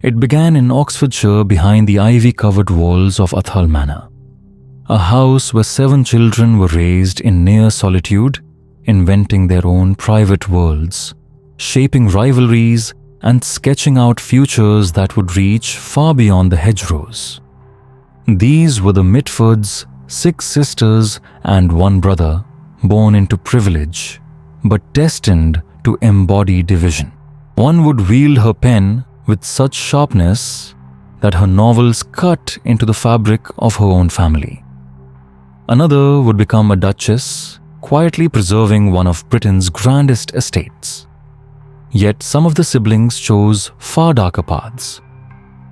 It began in Oxfordshire behind the ivy-covered walls of Asthall Manor, a house where 7 children were raised in near solitude, inventing their own private worlds, shaping rivalries and sketching out futures that would reach far beyond the hedgerows. These were the Mitfords, 6 sisters and 1 brother, born into privilege, but destined to embody division. One would wield her pen with such sharpness that her novels cut into the fabric of her own family. Another would become a duchess, quietly preserving one of Britain's grandest estates. Yet some of the siblings chose far darker paths.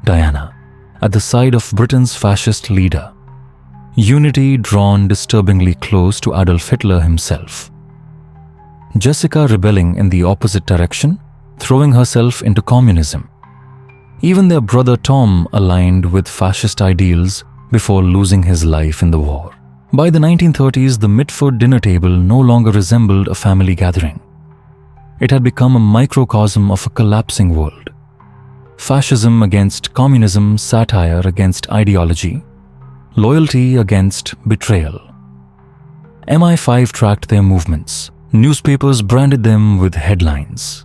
Diana, at the side of Britain's fascist leader. Unity drawn disturbingly close to Adolf Hitler himself. Jessica rebelling in the opposite direction, throwing herself into communism. Even their brother Tom aligned with fascist ideals before losing his life in the war. By the 1930s, the Mitford dinner table no longer resembled a family gathering. It had become a microcosm of a collapsing world. Fascism against communism, satire against ideology, loyalty against betrayal. MI5 tracked their movements. Newspapers branded them with headlines.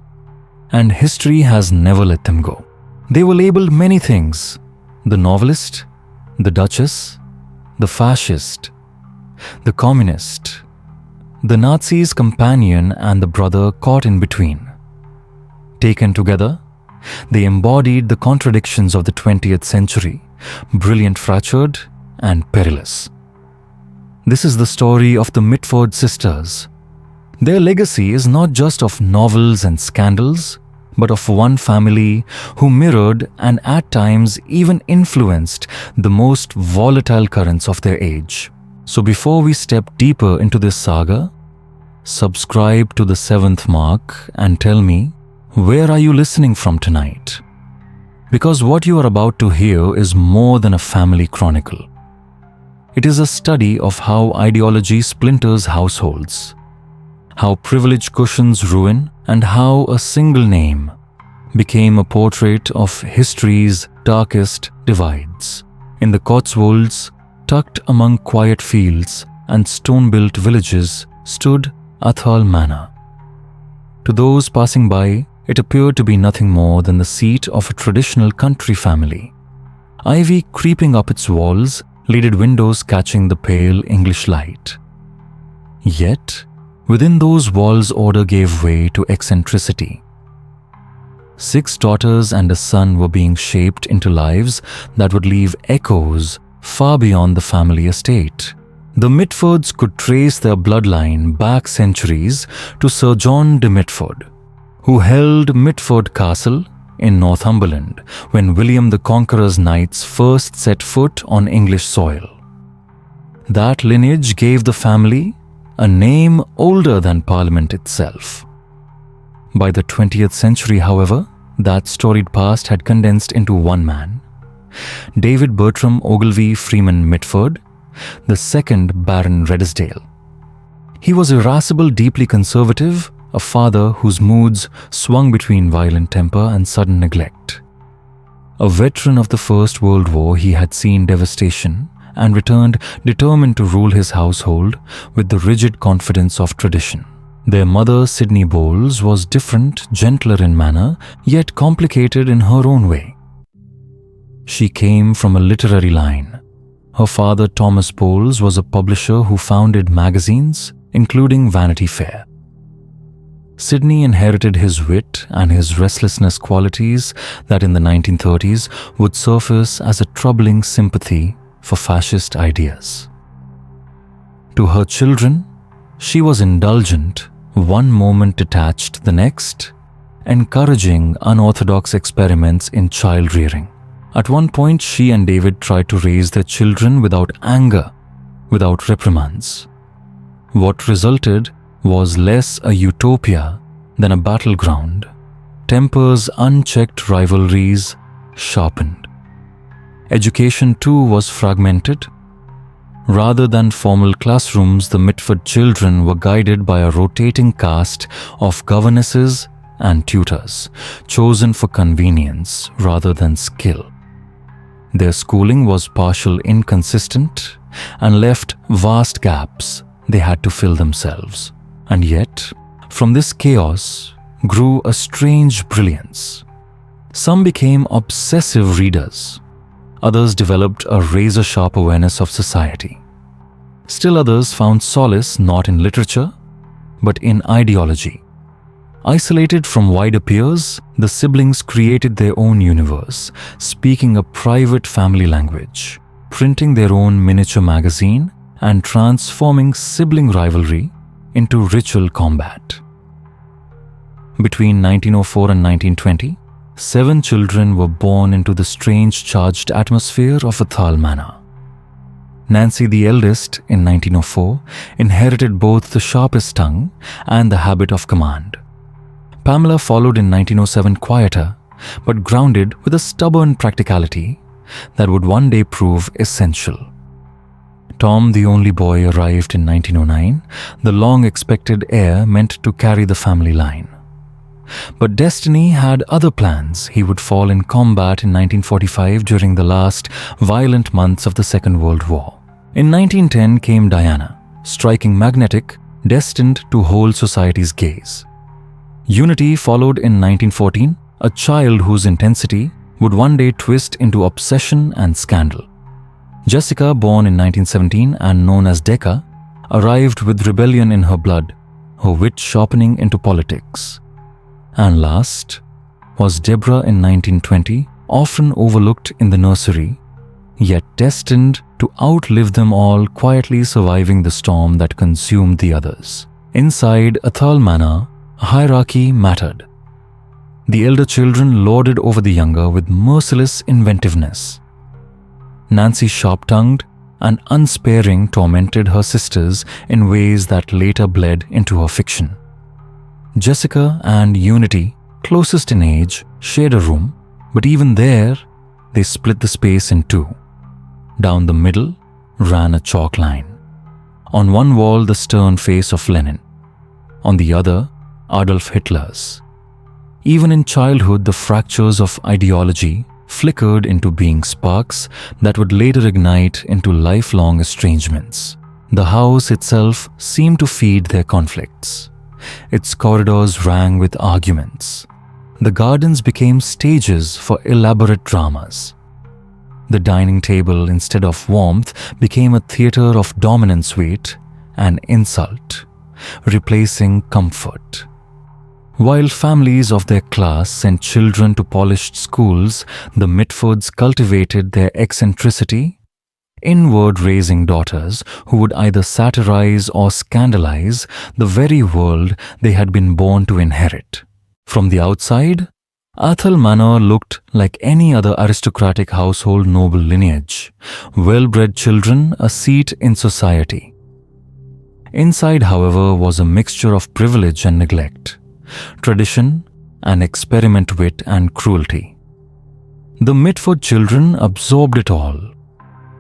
And history has never let them go. They were labeled many things: the novelist, the duchess, the fascist, the communist, the Nazi's companion, and the brother caught in between. Taken together, they embodied the contradictions of the 20th century, brilliant, fractured, and perilous. This is the story of the Mitford sisters. Their legacy is not just of novels and scandals, but of one family who mirrored and at times even influenced the most volatile currents of their age. So before we step deeper into this saga, subscribe to the 7th Mark and tell me, where are you listening from tonight? Because what you are about to hear is more than a family chronicle. It is a study of how ideology splinters households, how privilege cushions ruin, and how a single name became a portrait of history's darkest divides. In the Cotswolds, tucked among quiet fields and stone-built villages, stood Asthall Manor. To those passing by, it appeared to be nothing more than the seat of a traditional country family. Ivy creeping up its walls, lidded windows catching the pale English light. Yet, within those walls, order gave way to eccentricity. 6 daughters and a son were being shaped into lives that would leave echoes far beyond the family estate. The Mitfords could trace their bloodline back centuries to Sir John de Mitford, who held Mitford Castle in Northumberland when William the Conqueror's knights first set foot on English soil. That lineage gave the family a name older than Parliament itself. By the 20th century, however, that storied past had condensed into one man, David Bertram Ogilvy Freeman Mitford, the 2nd Baron Redesdale. He was irascible, deeply conservative, a father whose moods swung between violent temper and sudden neglect. A veteran of the First World War, he had seen devastation and returned determined to rule his household with the rigid confidence of tradition. Their mother, Sidney Bowles, was different, gentler in manner, yet complicated in her own way. She came from a literary line. Her father, Thomas Bowles, was a publisher who founded magazines, including Vanity Fair. Sidney inherited his wit and his restlessness, qualities that in the 1930s would surface as a troubling sympathy for fascist ideas. To her children, she was indulgent, one moment detached the next, encouraging unorthodox experiments in child-rearing. At one point, she and David tried to raise their children without anger, without reprimands. What resulted was less a utopia than a battleground. Tempers, unchecked rivalries sharpened. Education too was fragmented. Rather than formal classrooms, the Mitford children were guided by a rotating cast of governesses and tutors, chosen for convenience rather than skill. Their schooling was partial, inconsistent, and left vast gaps they had to fill themselves. And yet, from this chaos grew a strange brilliance. Some became obsessive readers. Others developed a razor-sharp awareness of society. Still others found solace not in literature, but in ideology. Isolated from wider peers, the siblings created their own universe, speaking a private family language, printing their own miniature magazine, and transforming sibling rivalry into ritual combat. Between 1904 and 1920, 7 children were born into the strange charged atmosphere of Asthall Manor. Nancy, the eldest, in 1904, inherited both the sharpest tongue and the habit of command. Pamela followed in 1907, quieter, but grounded with a stubborn practicality that would one day prove essential. Tom, the only boy, arrived in 1909, the long-expected heir meant to carry the family line. But destiny had other plans. He would fall in combat in 1945 during the last violent months of the Second World War. In 1910 came Diana, striking magnetic, destined to hold society's gaze. Unity followed in 1914, a child whose intensity would one day twist into obsession and scandal. Jessica, born in 1917 and known as Decca, arrived with rebellion in her blood, her wit sharpening into politics. And last was Deborah in 1920, often overlooked in the nursery, yet destined to outlive them all, quietly surviving the storm that consumed the others. Inside Asthall Manor, hierarchy mattered. The elder children lorded over the younger with merciless inventiveness. Nancy, sharp-tongued and unsparing, tormented her sisters in ways that later bled into her fiction. Jessica and Unity, closest in age, shared a room, but even there, they split the space in two. Down the middle ran a chalk line. On one wall, the stern face of Lenin. On the other, Adolf Hitler's. Even in childhood, the fractures of ideology flickered into being sparks that would later ignite into lifelong estrangements. The house itself seemed to feed their conflicts. Its corridors rang with arguments. The gardens became stages for elaborate dramas. The dining table, instead of warmth, became a theater of dominance, weight, and insult, replacing comfort. While families of their class sent children to polished schools, the Mitfords cultivated their eccentricity, inward-raising daughters who would either satirize or scandalize the very world they had been born to inherit. From the outside, Asthall Manor looked like any other aristocratic household noble lineage, well-bred children a seat in society. Inside, however, was a mixture of privilege and neglect, tradition and experiment, wit and cruelty. The Mitford children absorbed it all.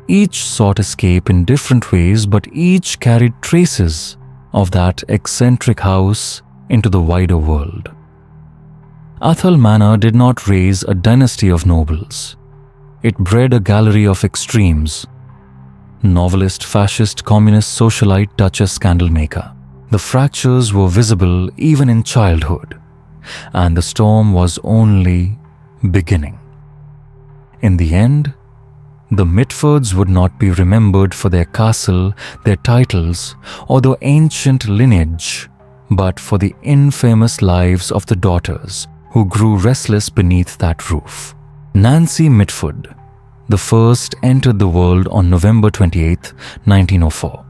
Each sought escape in different ways, but each carried traces of that eccentric house into the wider world. Asthall Manor did not raise a dynasty of nobles. It bred a gallery of extremes: novelist, fascist, communist, socialite, duchess, scandal maker. The fractures were visible even in childhood, and the storm was only beginning. In the end, the Mitfords would not be remembered for their castle, their titles, or their ancient lineage, but for the infamous lives of the daughters who grew restless beneath that roof. Nancy Mitford, the first, entered the world on November 28, 1904.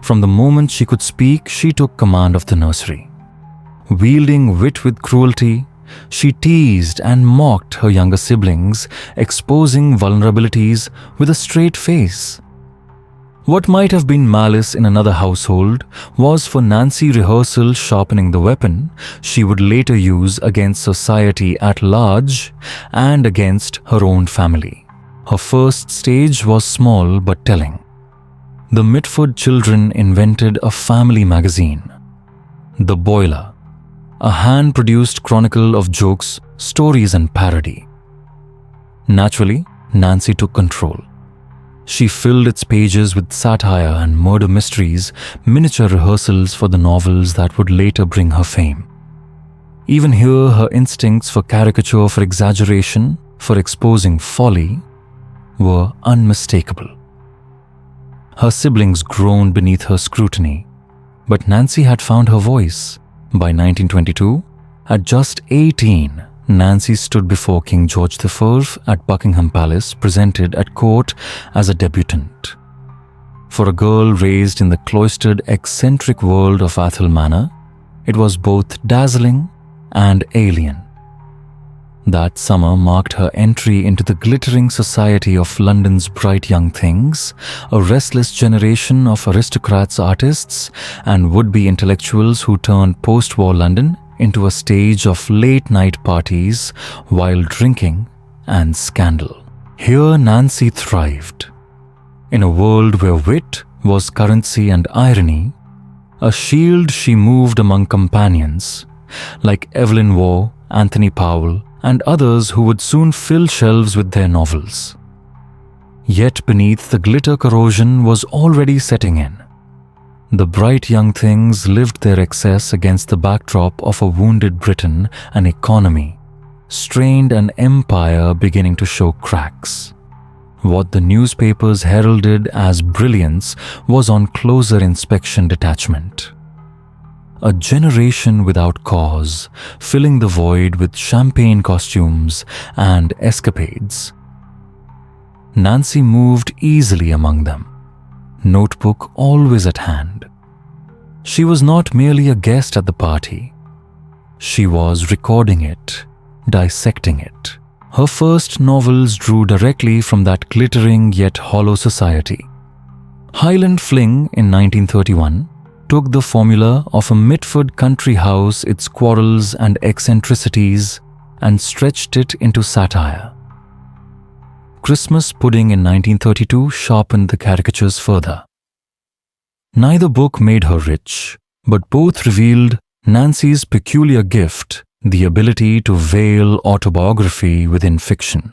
From the moment she could speak, she took command of the nursery. Wielding wit with cruelty, she teased and mocked her younger siblings, exposing vulnerabilities with a straight face. What might have been malice in another household was for Nancy rehearsal, sharpening the weapon she would later use against society at large and against her own family. Her first stage was small but telling. The Mitford children invented a family magazine, The Boiler, a hand-produced chronicle of jokes, stories, and parody. Naturally, Nancy took control. She filled its pages with satire and murder mysteries, miniature rehearsals for the novels that would later bring her fame. Even here, her instincts for caricature, for exaggeration, for exposing folly, were unmistakable. Her siblings groaned beneath her scrutiny, but Nancy had found her voice. By 1922, at just 18, Nancy stood before King George IV at Buckingham Palace, presented at court as a debutante. For a girl raised in the cloistered, eccentric world of Asthall Manor, it was both dazzling and alien. That summer marked her entry into the glittering society of London's bright young things, a restless generation of aristocrats, artists, and would-be intellectuals who turned post-war London into a stage of late-night parties, wild drinking, and scandal. Here Nancy thrived. In a world where wit was currency and irony, a shield she moved among companions, like Evelyn Waugh, Anthony Powell, and others who would soon fill shelves with their novels. Yet beneath, the glitter corrosion was already setting in. The bright young things lived their excess against the backdrop of a wounded Britain, an economy strained, an empire beginning to show cracks. What the newspapers heralded as brilliance was on closer inspection detachment. A generation without cause, filling the void with champagne costumes and escapades. Nancy moved easily among them, notebook always at hand. She was not merely a guest at the party. She was recording it, dissecting it. Her first novels drew directly from that glittering yet hollow society. Highland Fling in 1931 took the formula of a Mitford country house, its quarrels and eccentricities, and stretched it into satire. Christmas Pudding in 1932 sharpened the caricatures further. Neither book made her rich, but both revealed Nancy's peculiar gift, the ability to veil autobiography within fiction.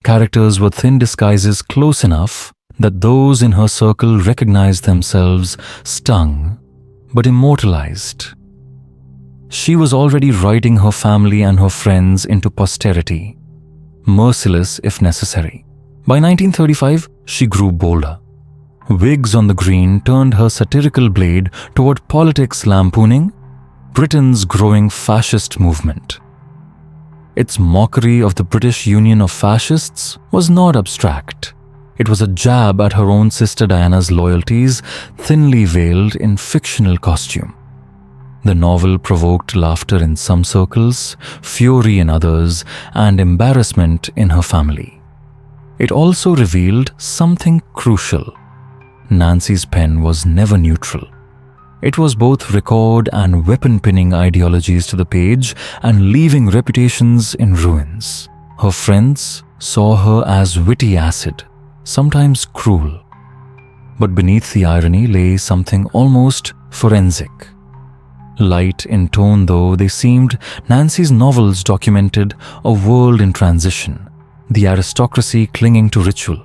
Characters were thin disguises close enough that those in her circle recognized themselves, stung, but immortalized. She was already writing her family and her friends into posterity, merciless if necessary. By 1935, she grew bolder. Wigs on the Green turned her satirical blade toward politics, lampooning Britain's growing fascist movement. Its mockery of the British Union of Fascists was not abstract. It was a jab at her own sister Diana's loyalties, thinly veiled in fictional costume. The novel provoked laughter in some circles, fury in others, and embarrassment in her family. It also revealed something crucial. Nancy's pen was never neutral. It was both record and weapon-pinning ideologies to the page and leaving reputations in ruins. Her friends saw her as witty acid, sometimes cruel. But beneath the irony lay something almost forensic. Light in tone though they seemed, Nancy's novels documented a world in transition, the aristocracy clinging to ritual,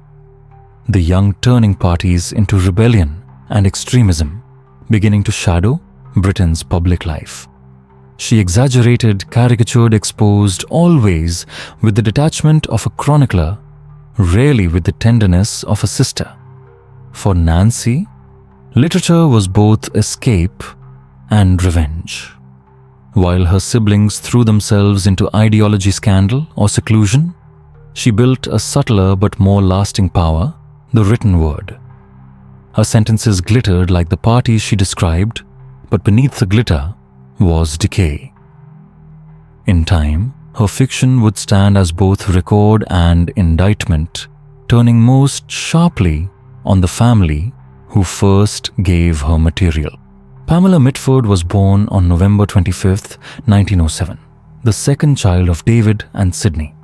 the young turning parties into rebellion and extremism, beginning to shadow Britain's public life. She exaggerated, caricatured, exposed, always with the detachment of a chronicler, rarely with the tenderness of a sister. For Nancy, literature was both escape and revenge. While her siblings threw themselves into ideology, scandal, or seclusion, she built a subtler but more lasting power, the written word. Her sentences glittered like the parties she described, but beneath the glitter was decay. In time, her fiction would stand as both record and indictment, turning most sharply on the family who first gave her material. Pamela Mitford was born on November 25, 1907, the second child of David and Sydney.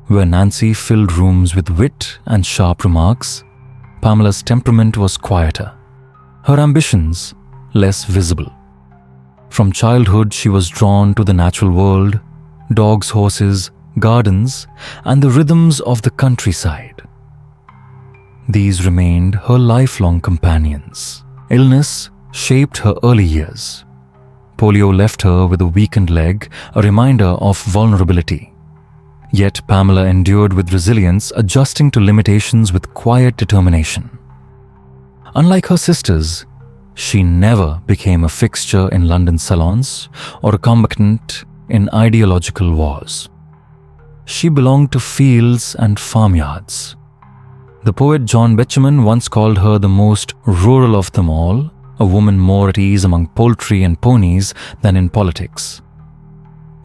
Where Nancy filled rooms with wit and sharp remarks, Pamela's temperament was quieter, her ambitions less visible. From childhood, she was drawn to the natural world, dogs, horses, gardens, and the rhythms of the countryside. These remained her lifelong companions. Illness shaped her early years. Polio left her with a weakened leg, a reminder of vulnerability. Yet Pamela endured with resilience, adjusting to limitations with quiet determination. Unlike her sisters, she never became a fixture in London salons or a combatant in ideological wars. She belonged to fields and farmyards. The poet John Betjeman once called her the most rural of them all, a woman more at ease among poultry and ponies than in politics.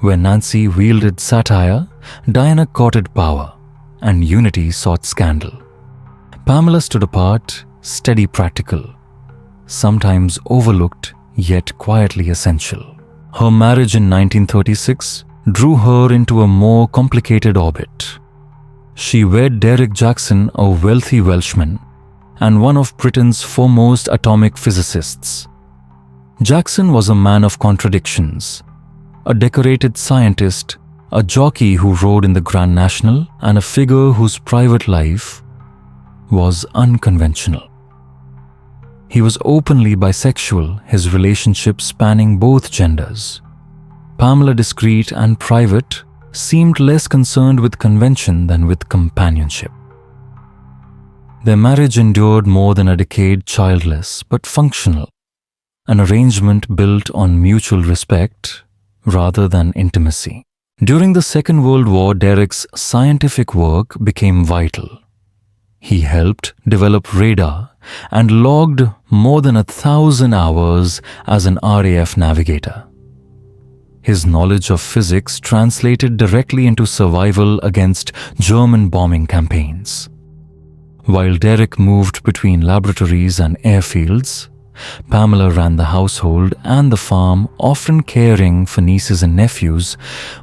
Where Nancy wielded satire, Diana courted power, and unity sought scandal. Pamela stood apart, steady, practical, sometimes overlooked yet quietly essential. Her marriage in 1936 drew her into a more complicated orbit. She wed Derek Jackson, a wealthy Welshman and one of Britain's foremost atomic physicists. Jackson was a man of contradictions, a decorated scientist, a jockey who rode in the Grand National, and a figure whose private life was unconventional. He was openly bisexual, his relationship spanning both genders. Pamela, discreet and private, seemed less concerned with convention than with companionship. Their marriage endured more than a decade, childless but functional, an arrangement built on mutual respect rather than intimacy. During the Second World War, Derek's scientific work became vital. He helped develop radar and logged more than 1,000 hours as an RAF navigator. His knowledge of physics translated directly into survival against German bombing campaigns. While Derek moved between laboratories and airfields, Pamela ran the household and the farm, often caring for nieces and nephews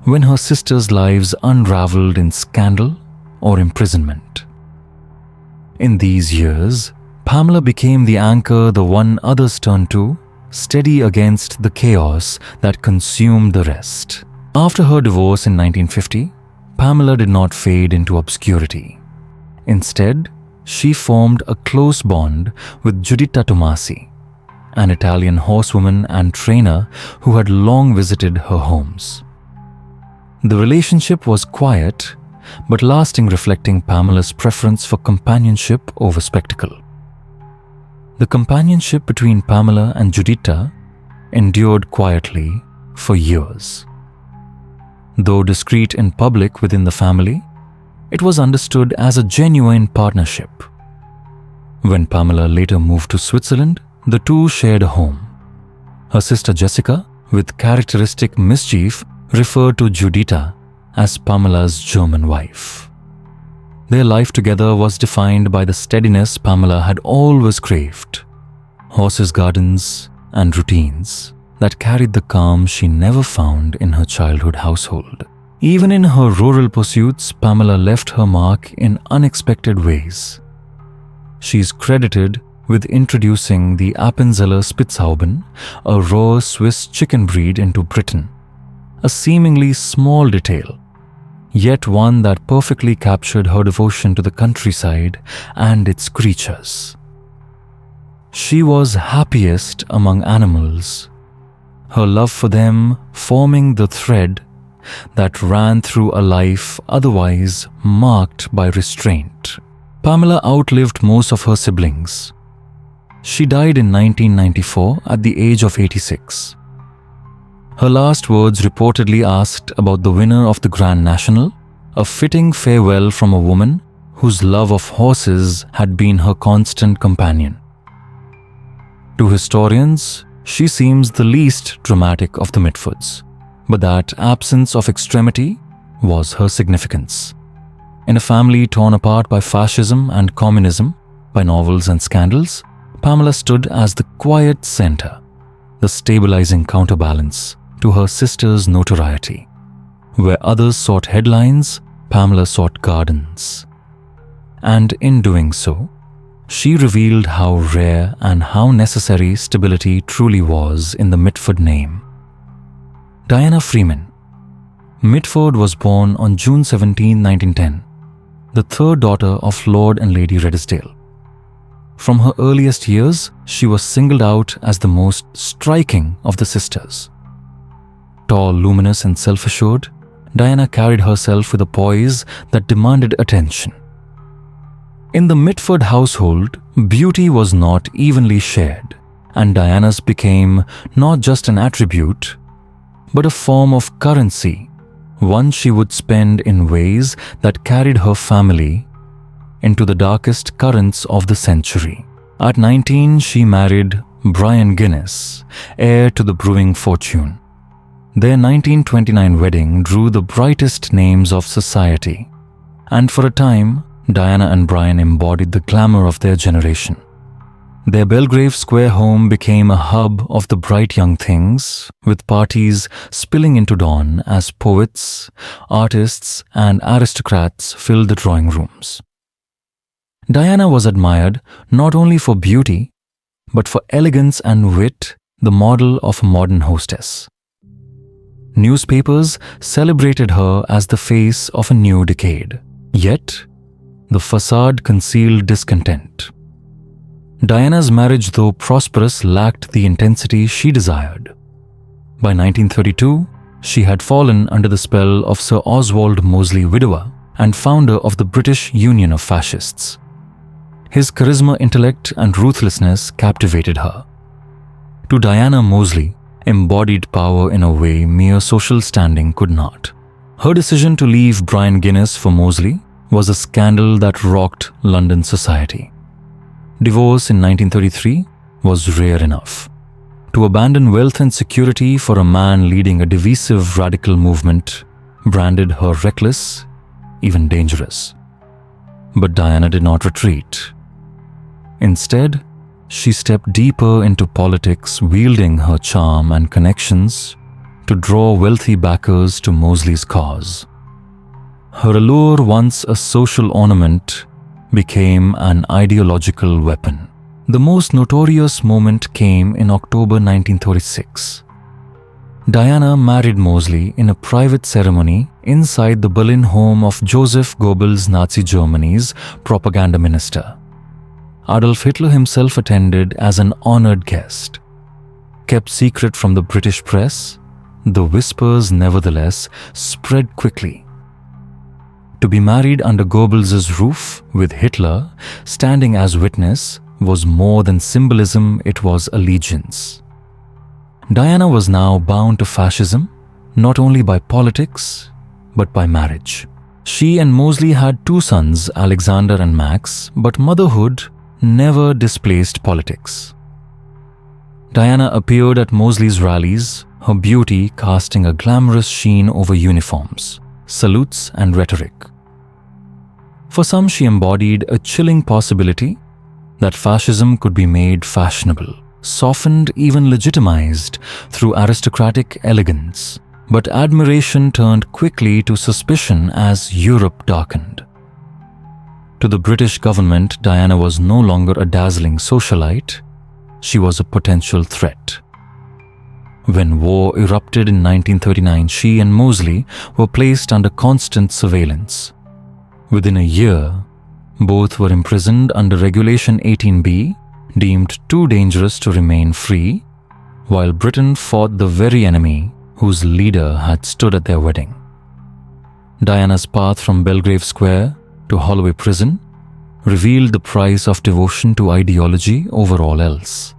when her sisters' lives unraveled in scandal or imprisonment. In these years, Pamela became the anchor the one others turned to, steady against the chaos that consumed the rest. After her divorce in 1950, Pamela did not fade into obscurity. Instead, she formed a close bond with Giuditta Tomasi, an Italian horsewoman and trainer who had long visited her homes. The relationship was quiet but lasting, reflecting Pamela's preference for companionship over spectacle. The companionship between Pamela and Giuditta endured quietly for years. Though discreet in public within the family, it was understood as a genuine partnership. When Pamela later moved to Switzerland, the two shared a home. Her sister Jessica, with characteristic mischief, referred to Giuditta as Pamela's German wife. Their life together was defined by the steadiness Pamela had always craved: horses, gardens, and routines that carried the calm she never found in her childhood household. Even in her rural pursuits, Pamela left her mark in unexpected ways. She is credited with introducing the Appenzeller Spitzhauben, a raw Swiss chicken breed, into Britain, a seemingly small detail, yet one that perfectly captured her devotion to the countryside and its creatures. She was happiest among animals, her love for them forming the thread that ran through a life otherwise marked by restraint. Pamela outlived most of her siblings. She died in 1994 at the age of 86. Her last words reportedly asked about the winner of the Grand National, a fitting farewell from a woman whose love of horses had been her constant companion. To historians, she seems the least dramatic of the Mitfords, but that absence of extremity was her significance. In a family torn apart by fascism and communism, by novels and scandals, Pamela stood as the quiet center, the stabilizing counterbalance to her sister's notoriety. Where others sought headlines, Pamela sought gardens. And in doing so, she revealed how rare and how necessary stability truly was in the Mitford name. Diana Freeman. Mitford was born on June 17, 1910, the third daughter of Lord and Lady Redesdale. From her earliest years, she was singled out as the most striking of the sisters. Tall, luminous, and self-assured, Diana carried herself with a poise that demanded attention. In the Mitford household, beauty was not evenly shared, and Diana's became not just an attribute, but a form of currency, one she would spend in ways that carried her family into the darkest currents of the century. At 19, she married Brian Guinness, heir to the brewing fortune. Their 1929 wedding drew the brightest names of society, and for a time, Diana and Brian embodied the glamour of their generation. Their Belgrave Square home became a hub of the bright young things, with parties spilling into dawn as poets, artists, and aristocrats filled the drawing rooms. Diana was admired not only for beauty, but for elegance and wit, the model of a modern hostess. Newspapers celebrated her as the face of a new decade. Yet, the facade concealed discontent. Diana's marriage, though prosperous, lacked the intensity she desired. By 1932, she had fallen under the spell of Sir Oswald Mosley, widower and founder of the British Union of Fascists. His charisma, intellect, and ruthlessness captivated her. To Diana, Mosley embodied power in a way mere social standing could not. Her decision to leave Brian Guinness for Mosley was a scandal that rocked London society. Divorce in 1933 was rare enough. To abandon wealth and security for a man leading a divisive radical movement branded her reckless, even dangerous. But Diana did not retreat. Instead, she stepped deeper into politics, wielding her charm and connections to draw wealthy backers to Mosley's cause. Her allure, once a social ornament, became an ideological weapon. The most notorious moment came in October 1936. Diana married Mosley in a private ceremony inside the Berlin home of Joseph Goebbels, Nazi Germany's propaganda minister. Adolf Hitler himself attended as an honored guest. Kept secret from the British press, the whispers nevertheless spread quickly. To be married under Goebbels' roof with Hitler standing as witness was more than symbolism, it was allegiance. Diana was now bound to fascism, not only by politics, but by marriage. She and Mosley had 2 sons, Alexander and Max, but motherhood never displaced politics. Diana appeared at Mosley's rallies, her beauty casting a glamorous sheen over uniforms, salutes, and rhetoric. For some, she embodied a chilling possibility that fascism could be made fashionable, softened, even legitimized through aristocratic elegance. But admiration turned quickly to suspicion as Europe darkened. To the British government, Diana was no longer a dazzling socialite, she was a potential threat. When war erupted in 1939, she and Mosley were placed under constant surveillance. Within a year, both were imprisoned under Regulation 18B, deemed too dangerous to remain free, while Britain fought the very enemy whose leader had stood at their wedding. Diana's path from Belgrave Square to Holloway Prison revealed the price of devotion to ideology over all else.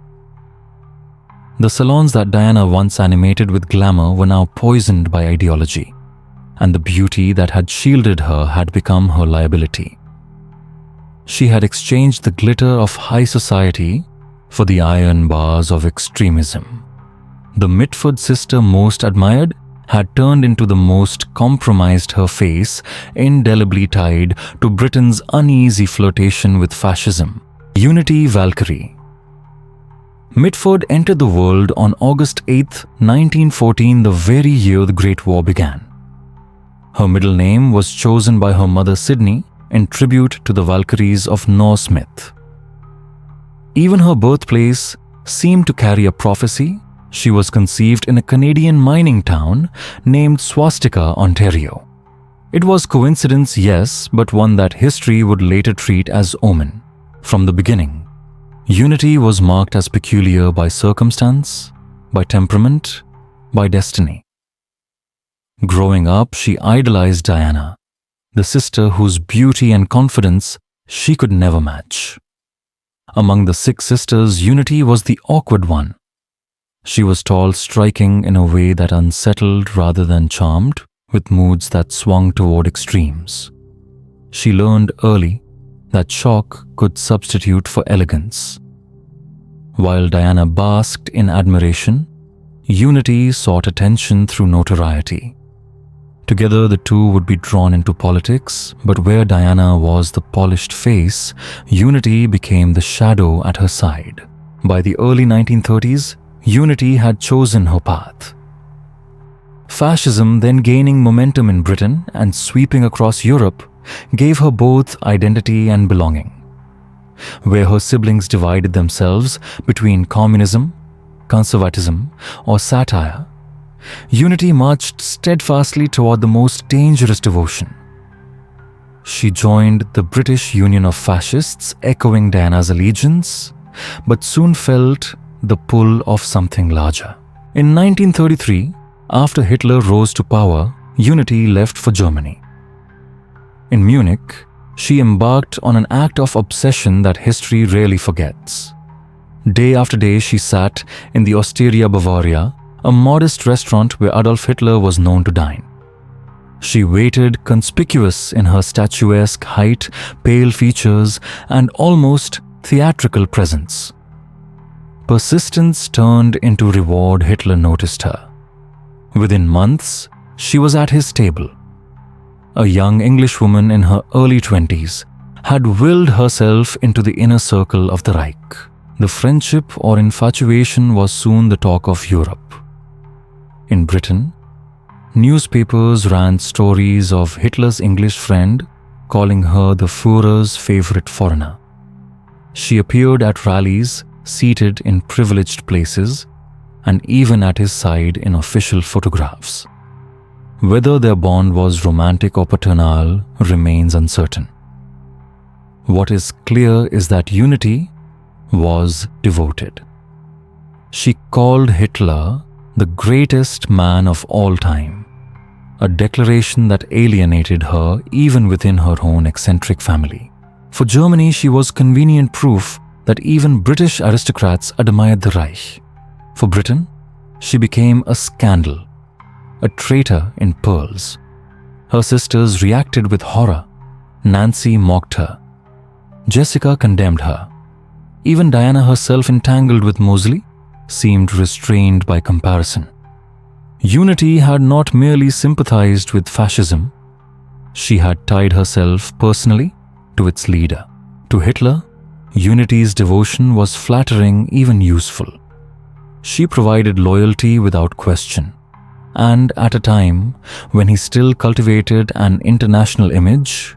The salons that Diana once animated with glamour were now poisoned by ideology, and the beauty that had shielded her had become her liability. She had exchanged the glitter of high society for the iron bars of extremism. The Mitford sister most admired had turned into the most compromised, her face indelibly tied to Britain's uneasy flirtation with fascism. Unity Valkyrie. Mitford entered the world on August 8, 1914, the very year the Great War began. Her middle name was chosen by her mother Sydney in tribute to the Valkyries of Norse myth. Even her birthplace seemed to carry a prophecy She was conceived in a Canadian mining town named Swastika, Ontario. It was coincidence, yes, but one that history would later treat as omen. From the beginning, Unity was marked as peculiar by circumstance, by temperament, by destiny. Growing up, she idolized Diana, the sister whose beauty and confidence she could never match. Among the 6 sisters, Unity was the awkward one. She was tall, striking in a way that unsettled rather than charmed, with moods that swung toward extremes. She learned early that shock could substitute for elegance. While Diana basked in admiration, Unity sought attention through notoriety. Together, the two would be drawn into politics, but where Diana was the polished face, Unity became the shadow at her side. By the early 1930s, Unity had chosen her path. Fascism, then gaining momentum in Britain and sweeping across Europe, gave her both identity and belonging. Where her siblings divided themselves between communism, conservatism, or satire, Unity marched steadfastly toward the most dangerous devotion. She joined the British Union of Fascists, echoing Diana's allegiance, but soon felt the pull of something larger. In 1933, after Hitler rose to power, Unity left for Germany. In Munich, she embarked on an act of obsession that history rarely forgets. Day after day, she sat in the Osteria Bavaria, a modest restaurant where Adolf Hitler was known to dine. She waited, conspicuous in her statuesque height, pale features, and almost theatrical presence. Persistence turned into reward. Hitler noticed her. Within months, she was at his table. A young Englishwoman in her early 20s had willed herself into the inner circle of the Reich. The friendship or infatuation was soon the talk of Europe. In Britain, newspapers ran stories of Hitler's English friend, calling her the Führer's favorite foreigner. She appeared at rallies, seated in privileged places, and even at his side in official photographs. Whether their bond was romantic or paternal remains uncertain. What is clear is that Unity was devoted. She called Hitler the greatest man of all time, a declaration that alienated her even within her own eccentric family. For Germany, she was convenient proof that even British aristocrats admired the Reich. For Britain, she became a scandal, a traitor in pearls. Her sisters reacted with horror. Nancy mocked her. Jessica condemned her. Even Diana herself, entangled with Moseley, seemed restrained by comparison. Unity had not merely sympathized with fascism, she had tied herself personally to its leader. To Hitler, Unity's devotion was flattering, even useful. She provided loyalty without question, and at a time when he still cultivated an international image,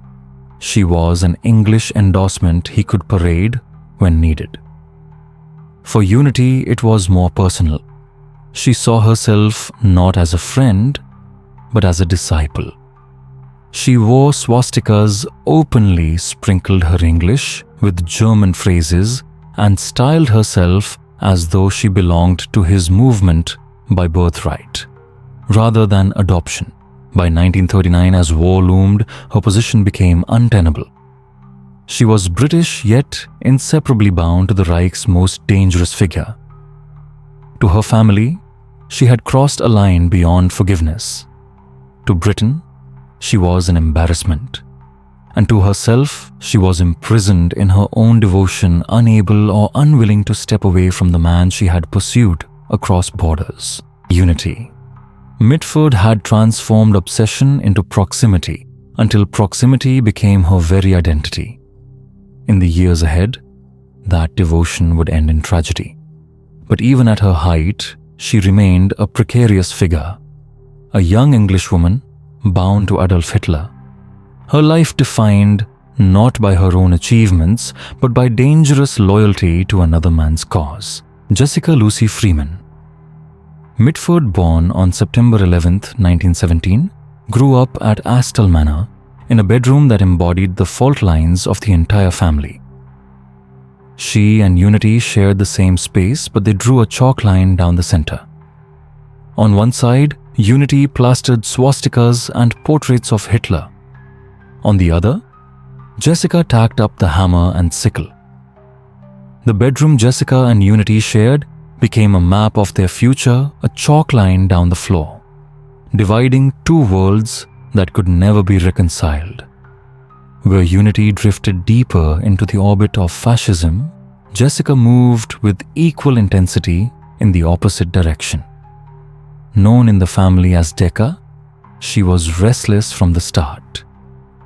she was an English endorsement he could parade when needed. For Unity, it was more personal. She saw herself not as a friend, but as a disciple. She wore swastikas openly, sprinkled her English with German phrases, and styled herself as though she belonged to his movement by birthright, rather than adoption. By 1939, as war loomed, her position became untenable. She was British, yet inseparably bound to the Reich's most dangerous figure. To her family, she had crossed a line beyond forgiveness. To Britain, she was an embarrassment. And to herself, she was imprisoned in her own devotion, unable or unwilling to step away from the man she had pursued across borders. Unity. Mitford had transformed obsession into proximity, until proximity became her very identity. In the years ahead, that devotion would end in tragedy. But even at her height, she remained a precarious figure, a young Englishwoman bound to Adolf Hitler. Her life defined not by her own achievements, but by dangerous loyalty to another man's cause. Jessica Lucy Freeman. Mitford, born on September 11, 1917, grew up at Asthall Manor in a bedroom that embodied the fault lines of the entire family. She and Unity shared the same space, but they drew a chalk line down the center. On one side, Unity plastered swastikas and portraits of Hitler. On the other, Jessica tacked up the hammer and sickle. The bedroom Jessica and Unity shared became a map of their future, a chalk line down the floor, dividing two worlds that could never be reconciled. Where Unity drifted deeper into the orbit of fascism, Jessica moved with equal intensity in the opposite direction. Known in the family as Decca, she was restless from the start.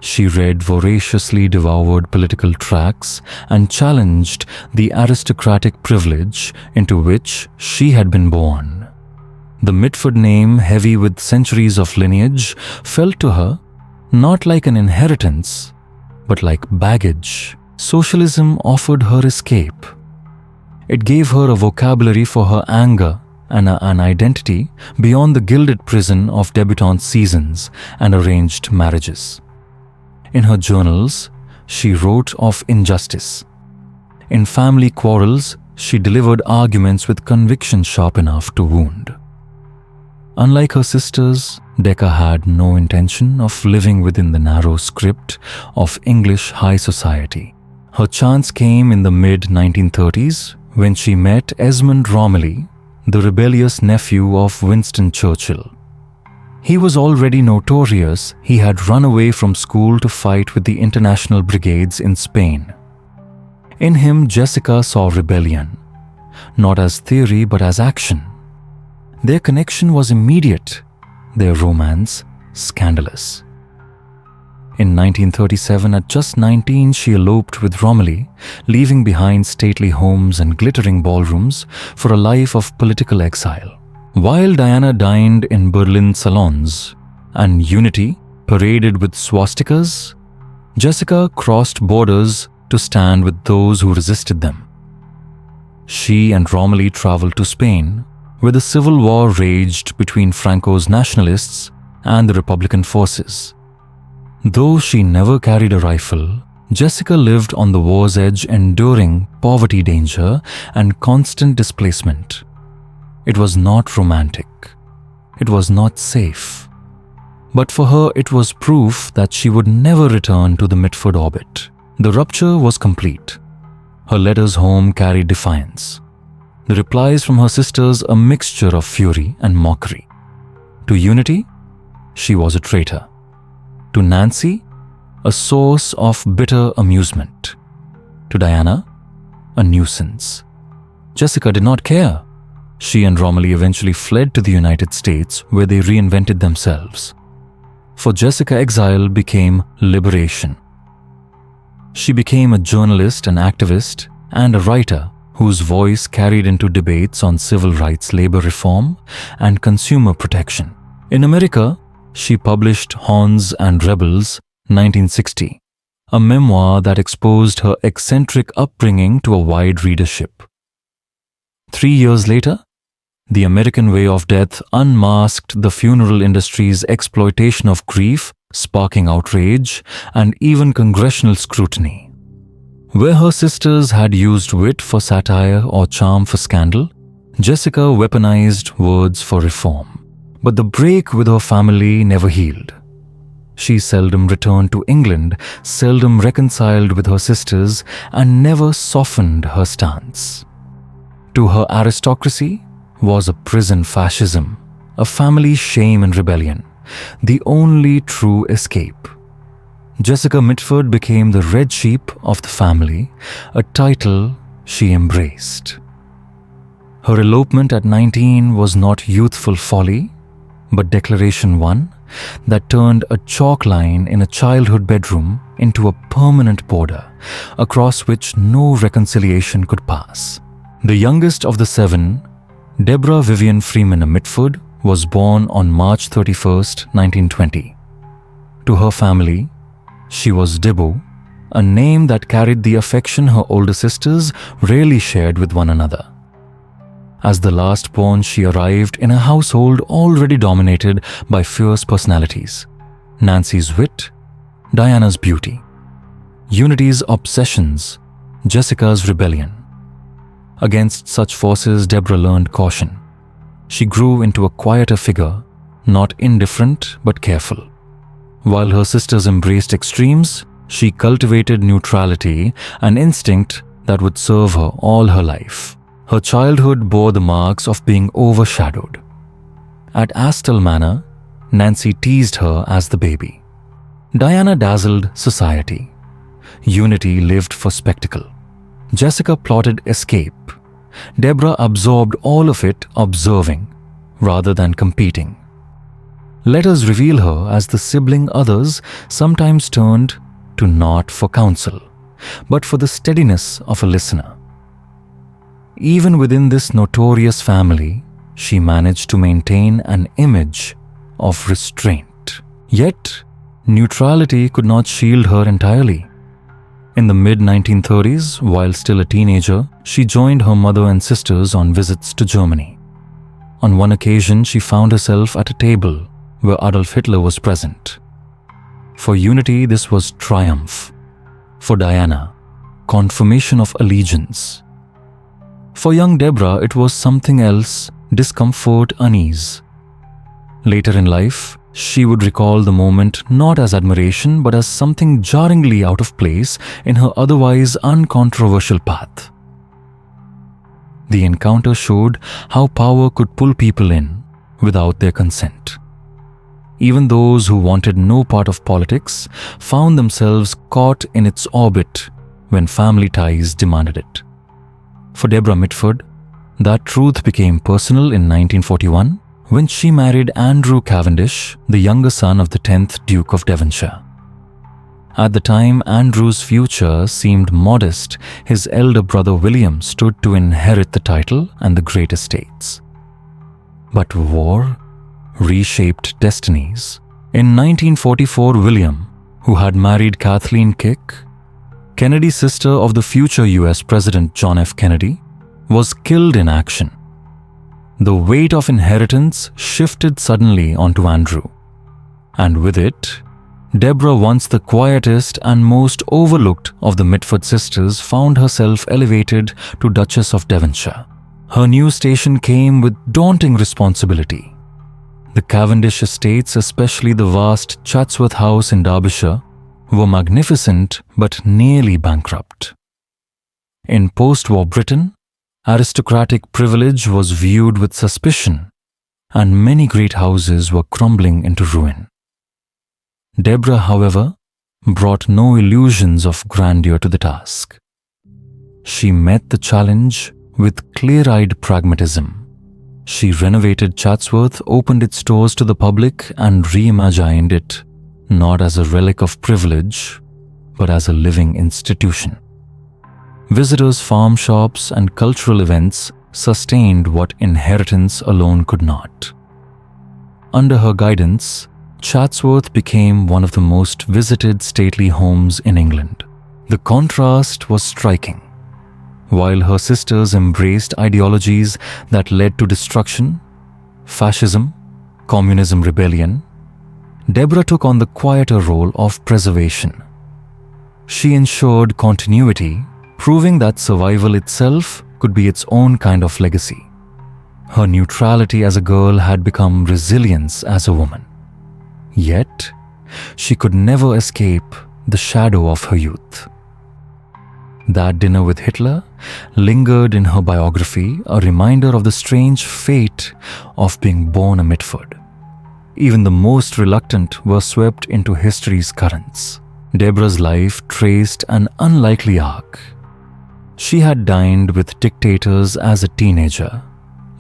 She read voraciously devoured political tracts and challenged the aristocratic privilege into which she had been born. The Mitford name, heavy with centuries of lineage, felt to her not like an inheritance, but like baggage. Socialism offered her escape. It gave her a vocabulary for her anger and an identity beyond the gilded prison of debutante seasons and arranged marriages. In her journals, she wrote of injustice. In family quarrels, she delivered arguments with conviction sharp enough to wound. Unlike her sisters, Decca had no intention of living within the narrow script of English high society. Her chance came in the mid-1930s when she met Esmond Romilly, the rebellious nephew of Winston Churchill. He was already notorious. He had run away from school to fight with the international brigades in Spain. In him, Jessica saw rebellion, not as theory but as action. Their connection was immediate, their romance scandalous. In 1937, at just 19, she eloped with Romilly, leaving behind stately homes and glittering ballrooms for a life of political exile. While Diana dined in Berlin salons and Unity paraded with swastikas, Jessica crossed borders to stand with those who resisted them. She and Romilly traveled to Spain, where the civil war raged between Franco's nationalists and the Republican forces. Though she never carried a rifle, Jessica lived on the war's edge, enduring poverty danger and constant displacement. It was not romantic. It was not safe. But for her, it was proof that she would never return to the Mitford orbit. The rupture was complete. Her letters home carried defiance. The replies from her sisters a mixture of fury and mockery. To Unity, she was a traitor. To Nancy, a source of bitter amusement. To Diana, a nuisance. Jessica did not care. She and Romilly eventually fled to the United States, where they reinvented themselves. For Jessica, exile became liberation. She became a journalist, an activist, and a writer whose voice carried into debates on civil rights, labor reform, and consumer protection. In America, she published Horns and Rebels, 1960, a memoir that exposed her eccentric upbringing to a wide readership. 3 years later, The American Way of Death unmasked the funeral industry's exploitation of grief, sparking outrage and even congressional scrutiny. Where her sisters had used wit for satire or charm for scandal, Jessica weaponized words for reform. But the break with her family never healed. She seldom returned to England, seldom reconciled with her sisters, and never softened her stance. To her, aristocracy was a prison fascism, a family shame and rebellion, the only true escape. Jessica Mitford became the red sheep of the family, a title she embraced. Her elopement at 19 was not youthful folly, but Declaration 1 that turned a chalk line in a childhood bedroom into a permanent border across which no reconciliation could pass. The youngest of the 7, Deborah Vivian Freeman Mitford, was born on March 31, 1920. To her family, she was Debo, a name that carried the affection her older sisters rarely shared with one another. As the last born, she arrived in a household already dominated by fierce personalities: Nancy's wit, Diana's beauty, Unity's obsessions, Jessica's rebellion. Against such forces, Deborah learned caution. She grew into a quieter figure, not indifferent but careful. While her sisters embraced extremes, she cultivated neutrality, an instinct that would serve her all her life. Her childhood bore the marks of being overshadowed. At Asthall Manor, Nancy teased her as the baby. Diana dazzled society. Unity lived for spectacle. Jessica plotted escape. Deborah absorbed all of it, observing rather than competing. Letters reveal her as the sibling others sometimes turned to not for counsel, but for the steadiness of a listener. Even within this notorious family, she managed to maintain an image of restraint. Yet, neutrality could not shield her entirely. In the mid-1930s, while still a teenager, she joined her mother and sisters on visits to Germany. On one occasion, she found herself at a table where Adolf Hitler was present. For Unity, this was triumph. For Diana, confirmation of allegiance. For young Deborah, it was something else: discomfort, unease. Later in life, she would recall the moment not as admiration but as something jarringly out of place in her otherwise uncontroversial path. The encounter showed how power could pull people in without their consent. Even those who wanted no part of politics found themselves caught in its orbit when family ties demanded it. For Deborah Mitford, that truth became personal in 1941 when she married Andrew Cavendish, the younger son of the 10th Duke of Devonshire. At the time, Andrew's future seemed modest. His elder brother William stood to inherit the title and the great estates. But war reshaped destinies. In 1944, William, who had married Kathleen Kick, Kennedy's sister of the future US President John F. Kennedy, was killed in action. The weight of inheritance shifted suddenly onto Andrew, and with it, Deborah, once the quietest and most overlooked of the Mitford sisters, found herself elevated to Duchess of Devonshire. Her new station came with daunting responsibility. The Cavendish estates, especially the vast Chatsworth House in Derbyshire, were magnificent but nearly bankrupt. In post-war Britain, aristocratic privilege was viewed with suspicion, and many great houses were crumbling into ruin. Deborah, however, brought no illusions of grandeur to the task. She met the challenge with clear-eyed pragmatism. She renovated Chatsworth, opened its doors to the public, and reimagined it not as a relic of privilege, but as a living institution. Visitors' farm shops and cultural events sustained what inheritance alone could not. Under her guidance, Chatsworth became one of the most visited stately homes in England. The contrast was striking. While her sisters embraced ideologies that led to destruction, fascism, communism, rebellion, Deborah took on the quieter role of preservation. She ensured continuity, proving that survival itself could be its own kind of legacy. Her neutrality as a girl had become resilience as a woman. Yet, she could never escape the shadow of her youth. That dinner with Hitler lingered in her biography, a reminder of the strange fate of being born a Mitford. Even the most reluctant were swept into history's currents. Deborah's life traced an unlikely arc. She had dined with dictators as a teenager,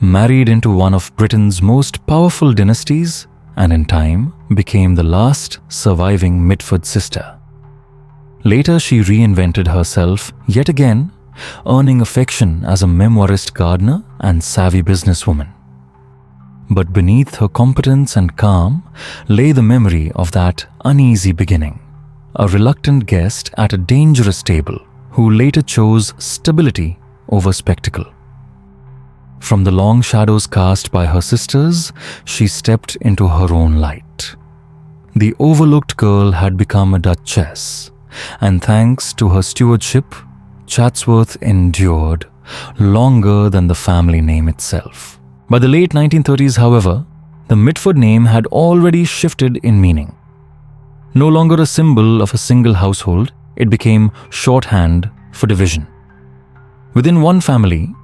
married into one of Britain's most powerful dynasties, and in time became the last surviving Mitford sister. Later, she reinvented herself yet again, earning affection as a memoirist, gardener, and savvy businesswoman. But beneath her competence and calm lay the memory of that uneasy beginning, a reluctant guest at a dangerous table who later chose stability over spectacle. From the long shadows cast by her sisters, she stepped into her own light. The overlooked girl had become a duchess, and thanks to her stewardship, Chatsworth endured longer than the family name itself. By the late 1930s, however, the Mitford name had already shifted in meaning. No longer a symbol of a single household, it became shorthand for division. Within one family,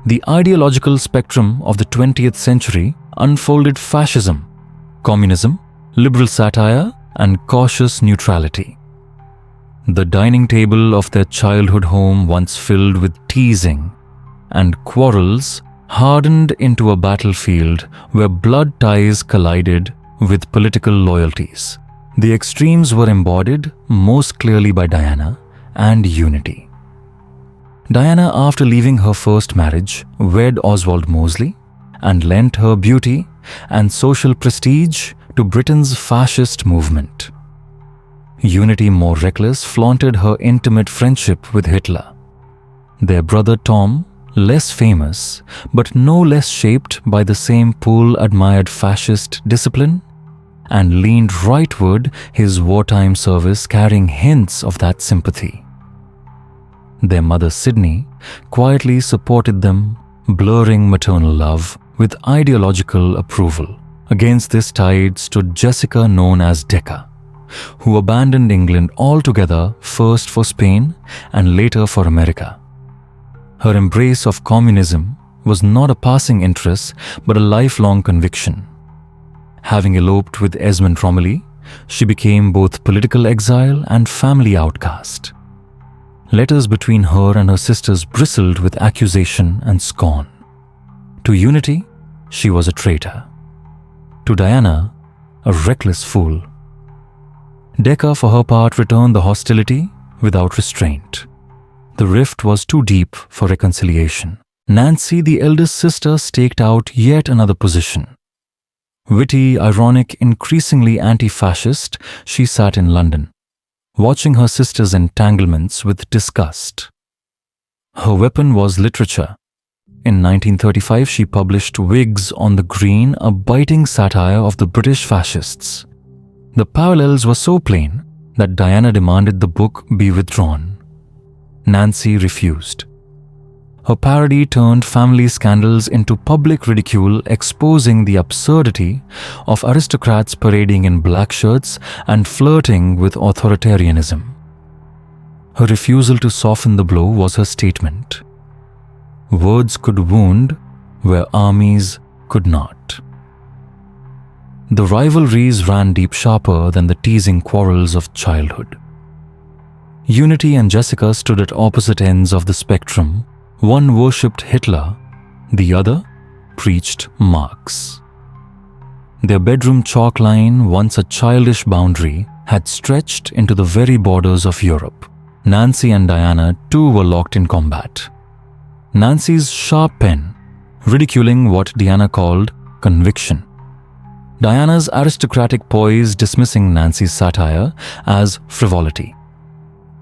the ideological spectrum of the 20th century unfolded fascism, communism, liberal satire, and cautious neutrality. The dining table of their childhood home, once filled with teasing and quarrels, hardened into a battlefield where blood ties collided with political loyalties. The extremes were embodied most clearly by Diana and Unity. Diana, after leaving her first marriage, wed Oswald Mosley and lent her beauty and social prestige to Britain's fascist movement. Unity, more reckless, flaunted her intimate friendship with Hitler. Their brother Tom, less famous, but no less shaped by the same Poole admired fascist discipline, and leaned rightward, his wartime service carrying hints of that sympathy. Their mother Sydney quietly supported them, blurring maternal love with ideological approval. Against this tide stood Jessica, known as Decca, who abandoned England altogether, first for Spain and later for America. Her embrace of communism was not a passing interest but a lifelong conviction. Having eloped with Esmond Romilly, she became both political exile and family outcast. Letters between her and her sisters bristled with accusation and scorn. To Unity, she was a traitor. To Diana, a reckless fool. Decca, for her part, returned the hostility without restraint. The rift was too deep for reconciliation. Nancy, the eldest sister, staked out yet another position. Witty, ironic, increasingly anti-fascist, she sat in London, watching her sister's entanglements with disgust. Her weapon was literature. In 1935, she published Whigs on the Green, a biting satire of the British fascists. The parallels were so plain that Diana demanded the book be withdrawn. Nancy refused. Her parody turned family scandals into public ridicule, exposing the absurdity of aristocrats parading in black shirts and flirting with authoritarianism. Her refusal to soften the blow was her statement. Words could wound where armies could not. The rivalries ran deep, sharper than the teasing quarrels of childhood. Unity and Jessica stood at opposite ends of the spectrum. One worshipped Hitler, the other preached Marx. Their bedroom chalk line, once a childish boundary, had stretched into the very borders of Europe. Nancy and Diana too were locked in combat. Nancy's sharp pen, ridiculing what Diana called conviction. Diana's aristocratic poise dismissing Nancy's satire as frivolity.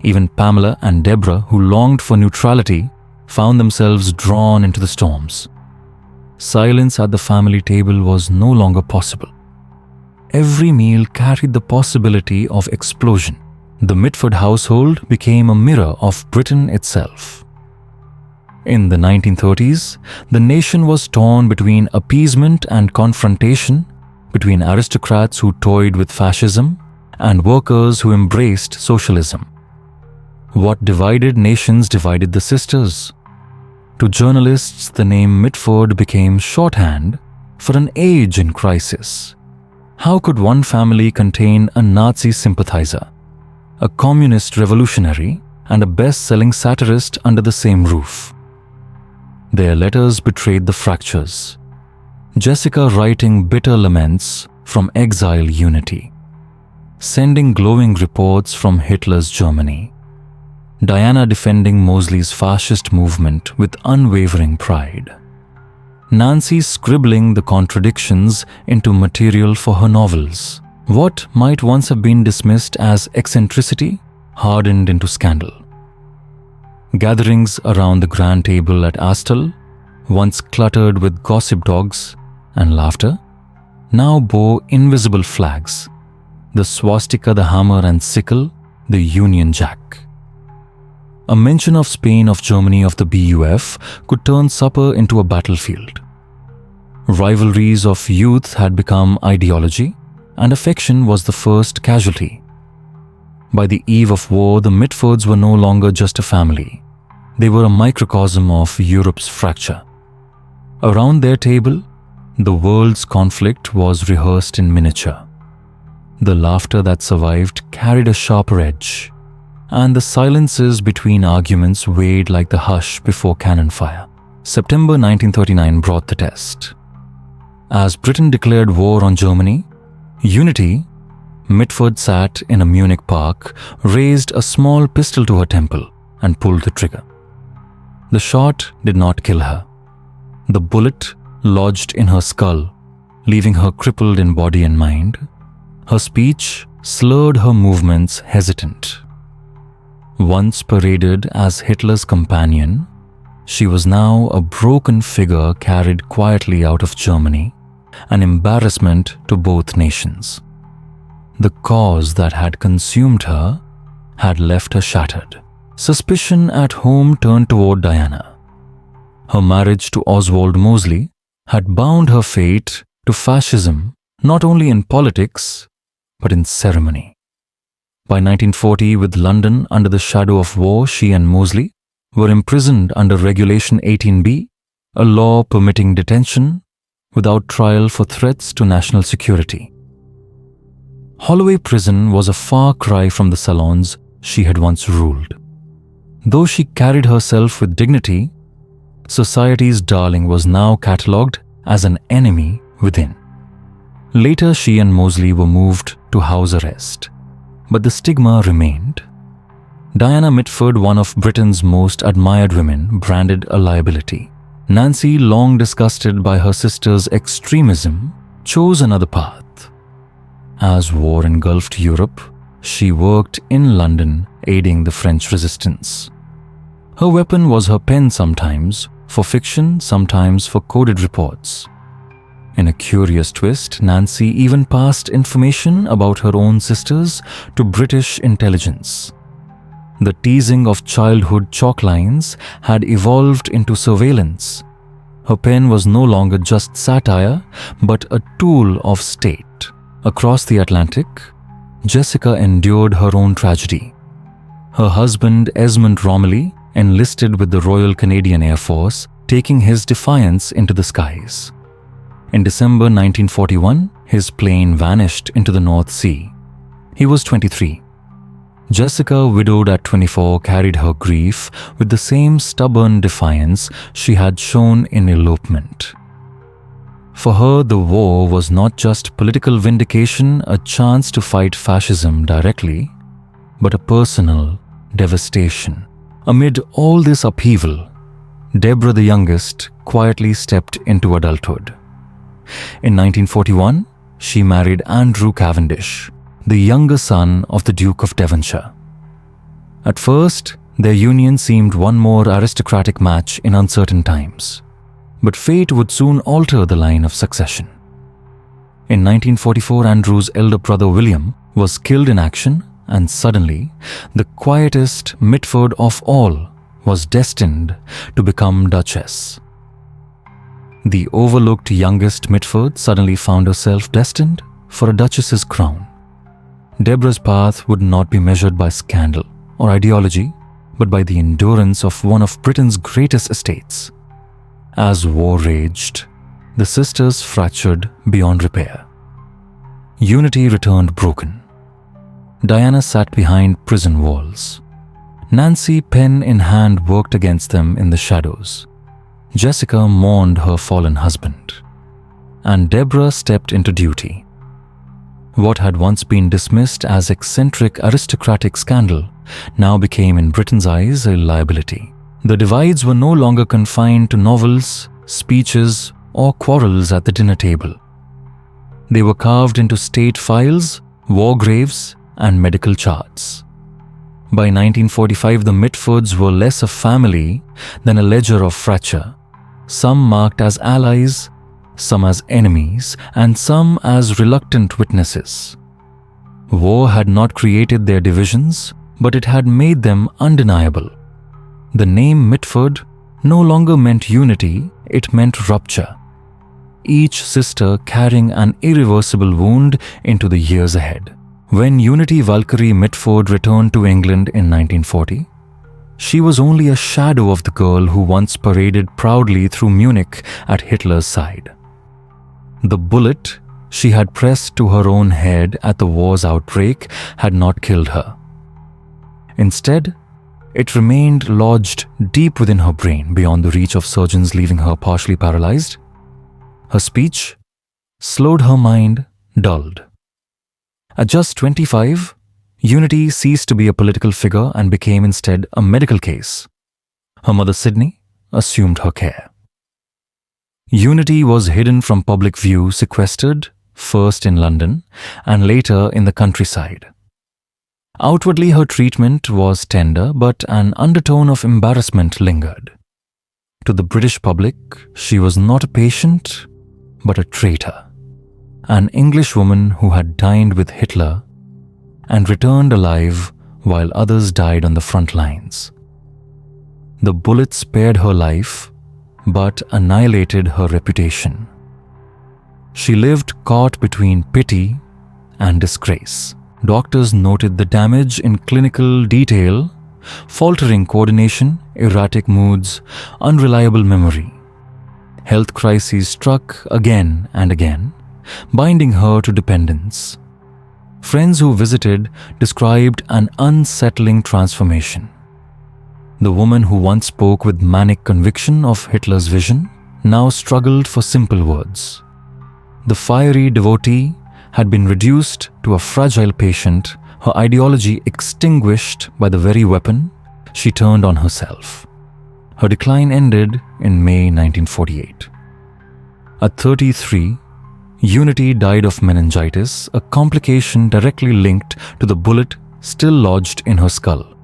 Even Pamela and Deborah, who longed for neutrality, found themselves drawn into the storms. Silence at the family table was no longer possible. Every meal carried the possibility of explosion. The Mitford household became a mirror of Britain itself. In the 1930s, the nation was torn between appeasement and confrontation, between aristocrats who toyed with fascism and workers who embraced socialism. What divided nations divided the sisters. To journalists, the name Mitford became shorthand for an age in crisis. How could one family contain a Nazi sympathizer, a communist revolutionary, and a best-selling satirist under the same roof? Their letters betrayed the fractures. Jessica writing bitter laments from exile Unity, sending glowing reports from Hitler's Germany. Diana defending Mosley's fascist movement with unwavering pride. Nancy scribbling the contradictions into material for her novels. What might once have been dismissed as eccentricity hardened into scandal. Gatherings around the grand table at Asthall, once cluttered with gossip dogs and laughter, now bore invisible flags: the swastika, the hammer and sickle, the Union Jack. A mention of Spain, of Germany, of the BUF could turn supper into a battlefield. Rivalries of youth had become ideology, and affection was the first casualty. By the eve of war, the Mitfords were no longer just a family. They were a microcosm of Europe's fracture. Around their table, the world's conflict was rehearsed in miniature. The laughter that survived carried a sharper edge, and the silences between arguments weighed like the hush before cannon fire. September 1939 brought the test. As Britain declared war on Germany, Unity, Mitford sat in a Munich park, raised a small pistol to her temple, and pulled the trigger. The shot did not kill her. The bullet lodged in her skull, leaving her crippled in body and mind. Her speech slurred, her movements hesitant. Once paraded as Hitler's companion, she was now a broken figure carried quietly out of Germany, an embarrassment to both nations. The cause that had consumed her had left her shattered. Suspicion at home turned toward Diana. Her marriage to Oswald Mosley had bound her fate to fascism, not only in politics, but in ceremony. By 1940, with London under the shadow of war, she and Mosley were imprisoned under Regulation 18B, a law permitting detention without trial for threats to national security. Holloway Prison was a far cry from the salons she had once ruled. Though she carried herself with dignity, society's darling was now catalogued as an enemy within. Later, she and Mosley were moved to house arrest, but the stigma remained. Diana Mitford, one of Britain's most admired women, branded a liability. Nancy, long disgusted by her sister's extremism, chose another path. As war engulfed Europe, she worked in London, aiding the French resistance. Her weapon was her pen, sometimes for fiction, sometimes for coded reports. In a curious twist, Nancy even passed information about her own sisters to British intelligence. The teasing of childhood chalk lines had evolved into surveillance. Her pen was no longer just satire, but a tool of state. Across the Atlantic, Jessica endured her own tragedy. Her husband, Esmond Romilly, enlisted with the Royal Canadian Air Force, taking his defiance into the skies. In December 1941, his plane vanished into the North Sea. He was 23. Jessica, widowed at 24, carried her grief with the same stubborn defiance she had shown in elopement. For her, the war was not just political vindication, a chance to fight fascism directly, but a personal devastation. Amid all this upheaval, Deborah, the youngest, quietly stepped into adulthood. In 1941, she married Andrew Cavendish, the younger son of the Duke of Devonshire. At first, their union seemed one more aristocratic match in uncertain times, but fate would soon alter the line of succession. In 1944, Andrew's elder brother William was killed in action, and suddenly, the quietest Mitford of all was destined to become duchess. The overlooked youngest Mitford suddenly found herself destined for a duchess's crown. Deborah's path would not be measured by scandal or ideology, but by the endurance of one of Britain's greatest estates. As war raged, the sisters fractured beyond repair. Unity returned broken. Diana sat behind prison walls. Nancy, pen in hand, worked against them in the shadows. Jessica mourned her fallen husband. And Deborah stepped into duty. What had once been dismissed as eccentric aristocratic scandal now became in Britain's eyes a liability. The divides were no longer confined to novels, speeches, or quarrels at the dinner table. They were carved into state files, war graves, and medical charts. By 1945, the Mitfords were less a family than a ledger of fracture, some marked as allies, some as enemies, and some as reluctant witnesses. War had not created their divisions, but it had made them undeniable. The name Mitford no longer meant unity, it meant rupture. Each sister carrying an irreversible wound into the years ahead. When Unity Valkyrie Mitford returned to England in 1940, she was only a shadow of the girl who once paraded proudly through Munich at Hitler's side. The bullet she had pressed to her own head at the war's outbreak had not killed her. Instead, it remained lodged deep within her brain beyond the reach of surgeons, leaving her partially paralyzed. Her speech slowed, her mind dulled. At just 25, Unity ceased to be a political figure and became instead a medical case. Her mother Sydney assumed her care. Unity was hidden from public view, sequestered, first in London and later in the countryside. Outwardly, her treatment was tender, but an undertone of embarrassment lingered. To the British public, she was not a patient, but a traitor. An Englishwoman who had dined with Hitler and returned alive while others died on the front lines. The bullet spared her life, but annihilated her reputation. She lived caught between pity and disgrace. Doctors noted the damage in clinical detail: faltering coordination, erratic moods, unreliable memory. Health crises struck again and again, binding her to dependence. Friends who visited described an unsettling transformation. The woman who once spoke with manic conviction of Hitler's vision now struggled for simple words. The fiery devotee had been reduced to a fragile patient, her ideology extinguished by the very weapon she turned on herself. Her decline ended in May 1948. At 33, Unity died of meningitis, a complication directly linked to the bullet still lodged in her skull.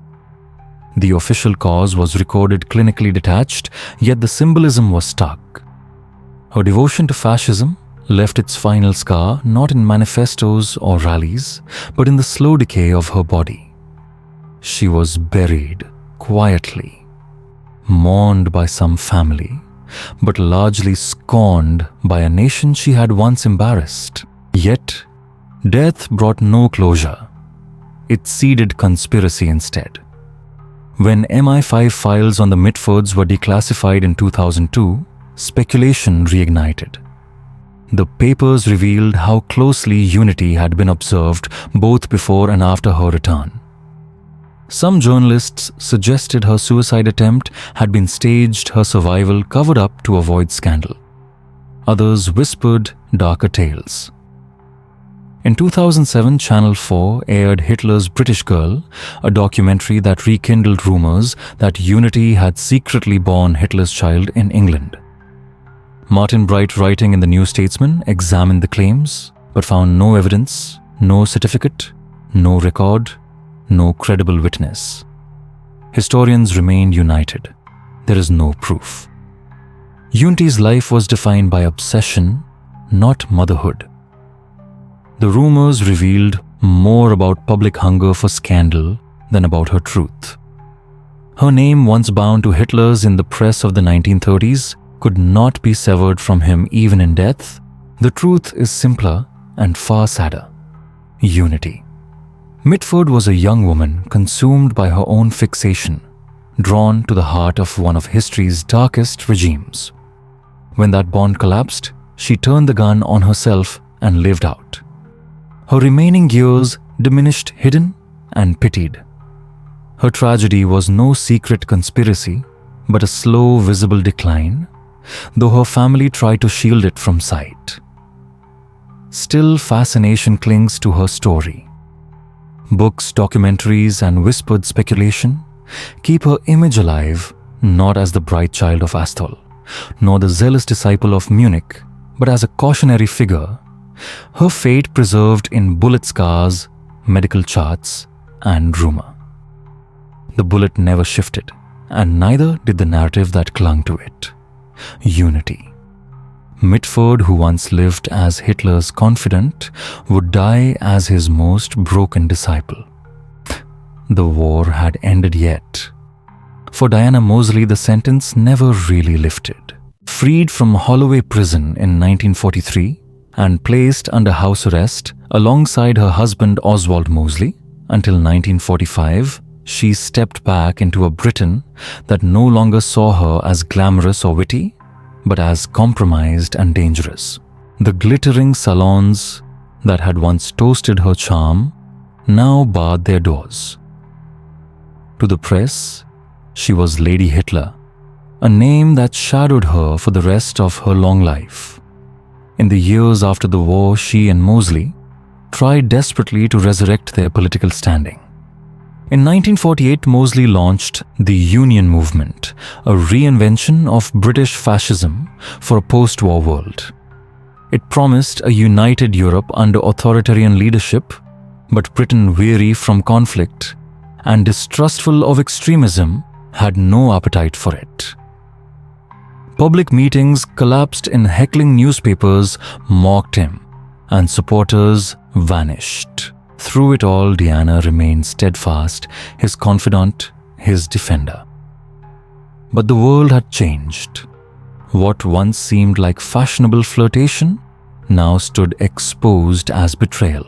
The official cause was recorded clinically detached, yet the symbolism was stark. Her devotion to fascism left its final scar not in manifestos or rallies, but in the slow decay of her body. She was buried quietly, mourned by some family, but largely scorned by a nation she had once embarrassed. Yet, death brought no closure. It seeded conspiracy instead. When MI5 files on the Mitfords were declassified in 2002, speculation reignited. The papers revealed how closely Unity had been observed both before and after her return. Some journalists suggested her suicide attempt had been staged, her survival covered up to avoid scandal. Others whispered darker tales. In 2007, Channel 4 aired Hitler's British Girl, a documentary that rekindled rumors that Unity had secretly borne Hitler's child in England. Martin Bright, writing in the New Statesman, examined the claims, but found no evidence, no certificate, no record, no credible witness. Historians remained united. There is no proof. Unity's life was defined by obsession, not motherhood. The rumors revealed more about public hunger for scandal than about her truth. Her name, once bound to Hitler's in the press of the 1930s, could not be severed from him even in death. The truth is simpler and far sadder. Unity. Mitford was a young woman consumed by her own fixation, drawn to the heart of one of history's darkest regimes. When that bond collapsed, she turned the gun on herself and lived out. Her remaining years diminished, hidden and pitied. Her tragedy was no secret conspiracy, but a slow, visible decline, though her family tried to shield it from sight. Still, fascination clings to her story. Books, documentaries, and whispered speculation keep her image alive, not as the bright child of Asthall, nor the zealous disciple of Munich, but as a cautionary figure, her fate preserved in bullet scars, medical charts, and rumor. The bullet never shifted, and neither did the narrative that clung to it. unity. Mitford, who once lived as Hitler's confidant, would die as his most broken disciple. The war had ended yet. For Diana Moseley, the sentence never really lifted. Freed from Holloway Prison in 1943 and placed under house arrest alongside her husband Oswald Moseley until 1945, she stepped back into a Britain that no longer saw her as glamorous or witty, but as compromised and dangerous. The glittering salons that had once toasted her charm now barred their doors. To the press, she was Lady Hitler, a name that shadowed her for the rest of her long life. In the years after the war, she and Moseley tried desperately to resurrect their political standing. In 1948, Moseley launched the Union Movement, a reinvention of British fascism for a post-war world. It promised a united Europe under authoritarian leadership, but Britain, weary from conflict and distrustful of extremism, had no appetite for it. Public meetings collapsed in heckling, newspapers mocked him, and supporters vanished. Through it all, Diana remained steadfast, his confidant, his defender. But the world had changed. What once seemed like fashionable flirtation now stood exposed as betrayal.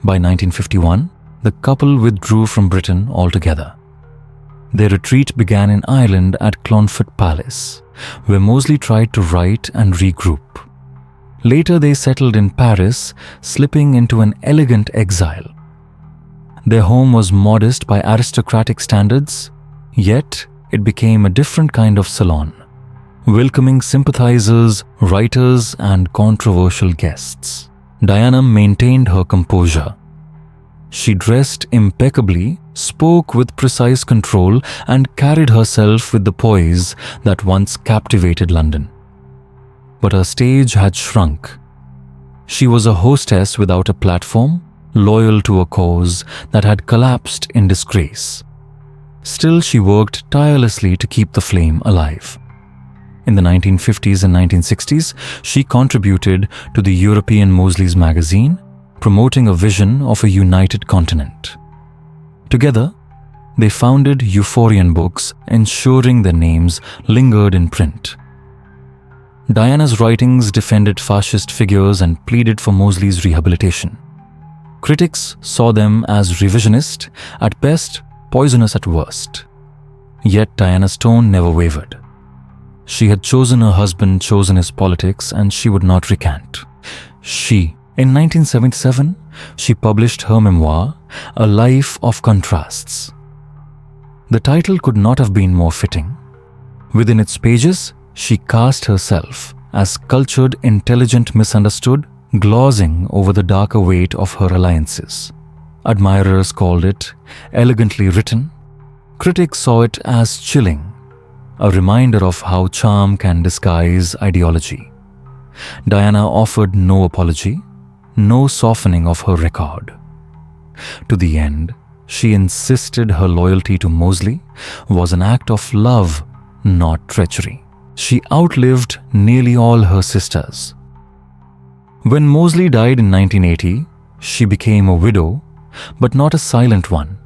By 1951, the couple withdrew from Britain altogether. Their retreat began in Ireland at Clonfert Palace, where Moseley tried to write and regroup. Later, they settled in Paris, slipping into an elegant exile. Their home was modest by aristocratic standards, yet it became a different kind of salon, welcoming sympathizers, writers, and controversial guests. Diana maintained her composure. She dressed impeccably, spoke with precise control, and carried herself with the poise that once captivated London. But her stage had shrunk. She was a hostess without a platform, loyal to a cause that had collapsed in disgrace. Still, she worked tirelessly to keep the flame alive. In the 1950s and 1960s, she contributed to the European Moseley's magazine, promoting a vision of a united continent. Together, they founded Euphorian Books, ensuring their names lingered in print. Diana's writings defended fascist figures and pleaded for Moseley's rehabilitation. Critics saw them as revisionist, at best poisonous at worst. Yet Diana's tone never wavered. She had chosen her husband, chosen his politics, and she would not recant. In 1977, she published her memoir, A Life of Contrasts. The title could not have been more fitting. Within its pages, she cast herself as cultured, intelligent, misunderstood, glossing over the darker weight of her alliances. Admirers called it elegantly written. Critics saw it as chilling, a reminder of how charm can disguise ideology. Diana offered no apology, no softening of her record. To the end, she insisted her loyalty to Moseley was an act of love, not treachery. She outlived nearly all her sisters. When Moseley died in 1980, she became a widow, but not a silent one.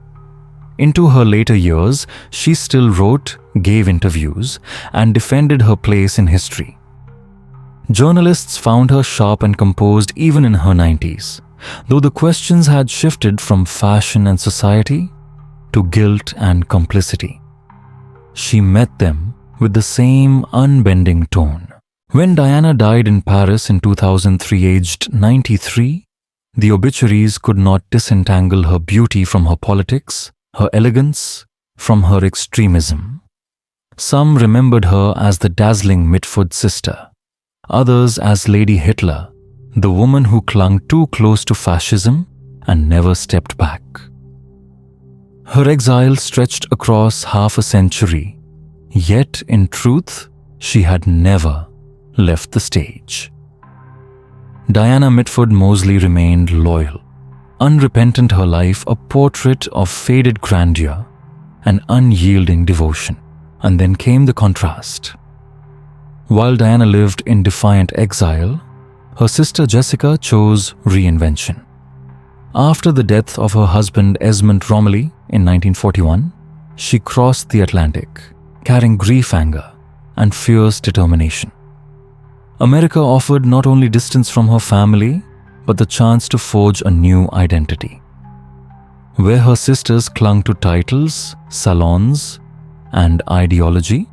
Into her later years, she still wrote, gave interviews, and defended her place in history. Journalists found her sharp and composed even in her 90s, though the questions had shifted from fashion and society to guilt and complicity. She met them with the same unbending tone. When Diana died in Paris in 2003, aged 93, the obituaries could not disentangle her beauty from her politics, her elegance from her extremism. Some remembered her as the dazzling Mitford sister, others as Lady Hitler, the woman who clung too close to fascism and never stepped back. Her exile stretched across half a century, yet in truth, she had never left the stage. Diana Mitford Moseley remained loyal, unrepentant, her life a portrait of faded grandeur and unyielding devotion. And then came the contrast. While Diana lived in defiant exile, her sister Jessica chose reinvention. After the death of her husband Esmond Romilly in 1941, she crossed the Atlantic, carrying grief, anger, and fierce determination. America offered not only distance from her family, but the chance to forge a new identity. Where her sisters clung to titles, salons, and ideology,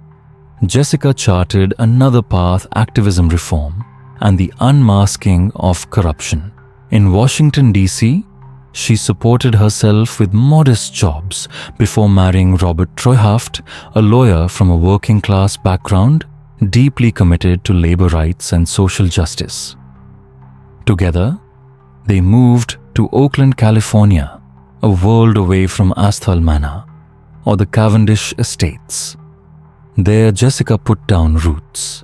Jessica charted another path: activism, reform, and the unmasking of corruption. In Washington, D.C., she supported herself with modest jobs before marrying Robert Treuhaft, a lawyer from a working-class background, deeply committed to labor rights and social justice. Together, they moved to Oakland, California, a world away from Asthall Manor or the Cavendish estates. There, Jessica put down roots.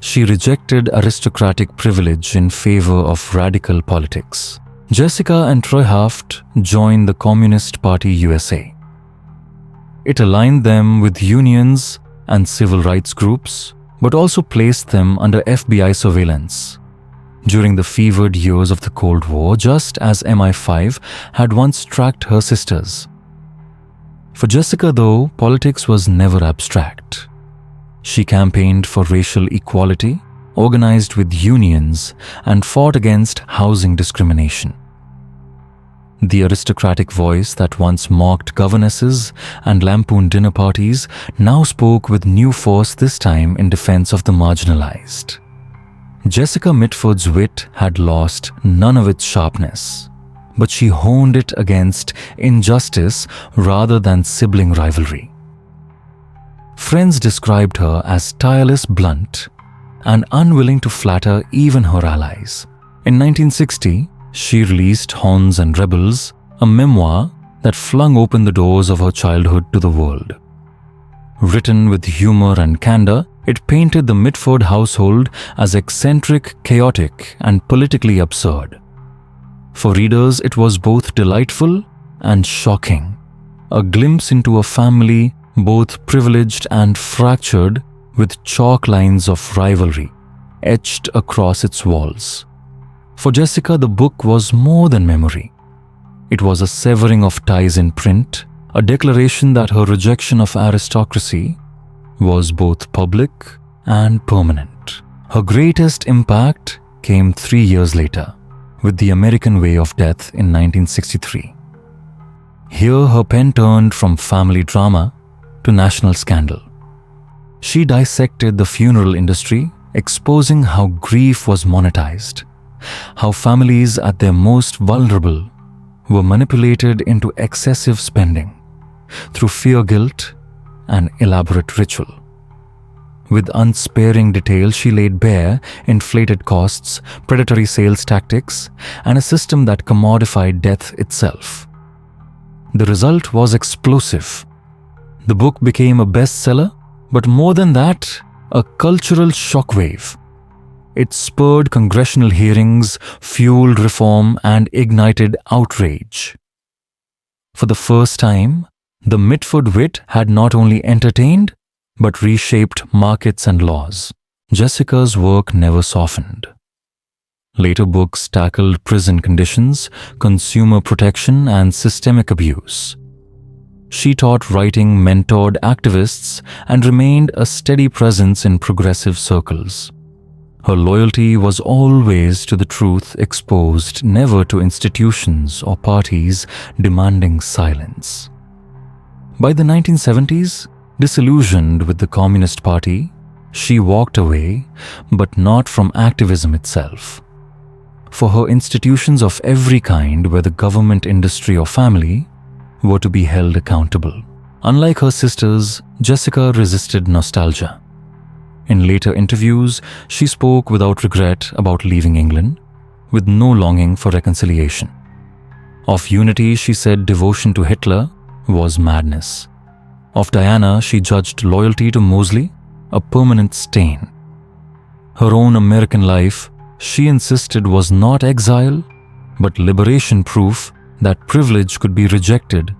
She rejected aristocratic privilege in favor of radical politics. Jessica and Treuhaft joined the Communist Party USA. It aligned them with unions and civil rights groups, but also placed them under FBI surveillance. During the fevered years of the Cold War, just as MI5 had once tracked her sisters. For Jessica, though, politics was never abstract. She campaigned for racial equality, organized with unions, and fought against housing discrimination. The aristocratic voice that once mocked governesses and lampooned dinner parties now spoke with new force, this time in defense of the marginalized. Jessica Mitford's wit had lost none of its sharpness, but she honed it against injustice rather than sibling rivalry. Friends described her as tireless, blunt, and unwilling to flatter even her allies. In 1960, she released Horns and Rebels, a memoir that flung open the doors of her childhood to the world. Written with humor and candor, it painted the Mitford household as eccentric, chaotic, and politically absurd. For readers, it was both delightful and shocking, a glimpse into a family both privileged and fractured, with chalk lines of rivalry etched across its walls. For Jessica, the book was more than memory. It was a severing of ties in print, a declaration that her rejection of aristocracy was both public and permanent. Her greatest impact came 3 years later, with The American Way of Death in 1963. Here, her pen turned from family drama to national scandal. She dissected the funeral industry, exposing how grief was monetized, how families at their most vulnerable were manipulated into excessive spending through fear, guilt, and elaborate ritual. With unsparing detail, she laid bare inflated costs, predatory sales tactics, and a system that commodified death itself. The result was explosive. The book became a bestseller, but more than that, a cultural shockwave. It spurred congressional hearings, fueled reform, and ignited outrage. For the first time, the Mitford wit had not only entertained, but reshaped markets and laws. Jessica's work never softened. Later books tackled prison conditions, consumer protection, and systemic abuse. She taught writing, mentored activists, and remained a steady presence in progressive circles. Her loyalty was always to the truth exposed, never to institutions or parties demanding silence. By the 1970s, disillusioned with the Communist Party, she walked away, but not from activism itself. For her, institutions of every kind, whether government, industry, or family, were to be held accountable. Unlike her sisters, Jessica resisted nostalgia. In later interviews, she spoke without regret about leaving England, with no longing for reconciliation. Of unity, she said devotion to Hitler was madness. Of Diana, she judged loyalty to Mosley a permanent stain. Her own American life, she insisted, was not exile, but liberation, proof that privilege could be rejected,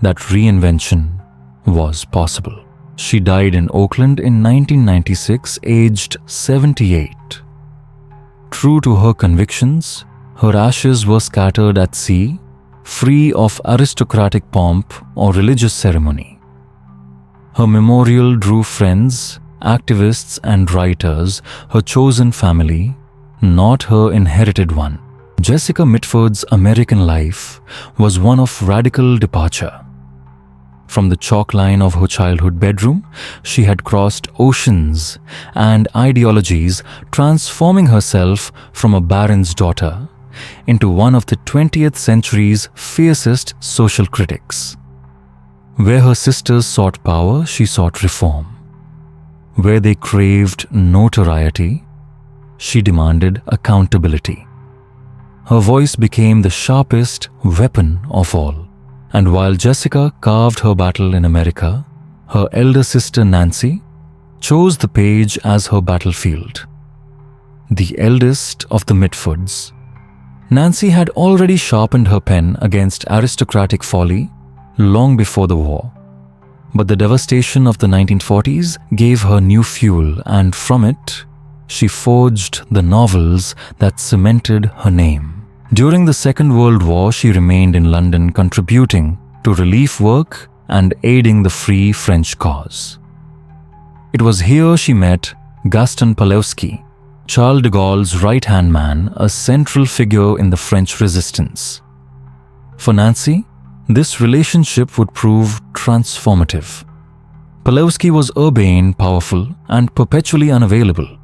that reinvention was possible. She died in Oakland in 1996, aged 78. True to her convictions, her ashes were scattered at sea, free of aristocratic pomp or religious ceremony. Her memorial drew friends, activists and writers, her chosen family, not her inherited one. Jessica Mitford's American life was one of radical departure. From the chalk line of her childhood bedroom, she had crossed oceans and ideologies, transforming herself from a baron's daughter into one of the 20th century's fiercest social critics. Where her sisters sought power, she sought reform. Where they craved notoriety, she demanded accountability. Her voice became the sharpest weapon of all. And while Jessica carved her battle in America, her elder sister Nancy chose the page as her battlefield. The eldest of the Mitfords, Nancy had already sharpened her pen against aristocratic folly long before the war. But the devastation of the 1940s gave her new fuel, and from it, she forged the novels that cemented her name. During the Second World War, she remained in London, contributing to relief work and aiding the Free French cause. It was here she met Gaston Palevsky, Charles de Gaulle's right-hand man, a central figure in the French resistance. For Nancy, this relationship would prove transformative. Palevsky was urbane, powerful, and perpetually unavailable.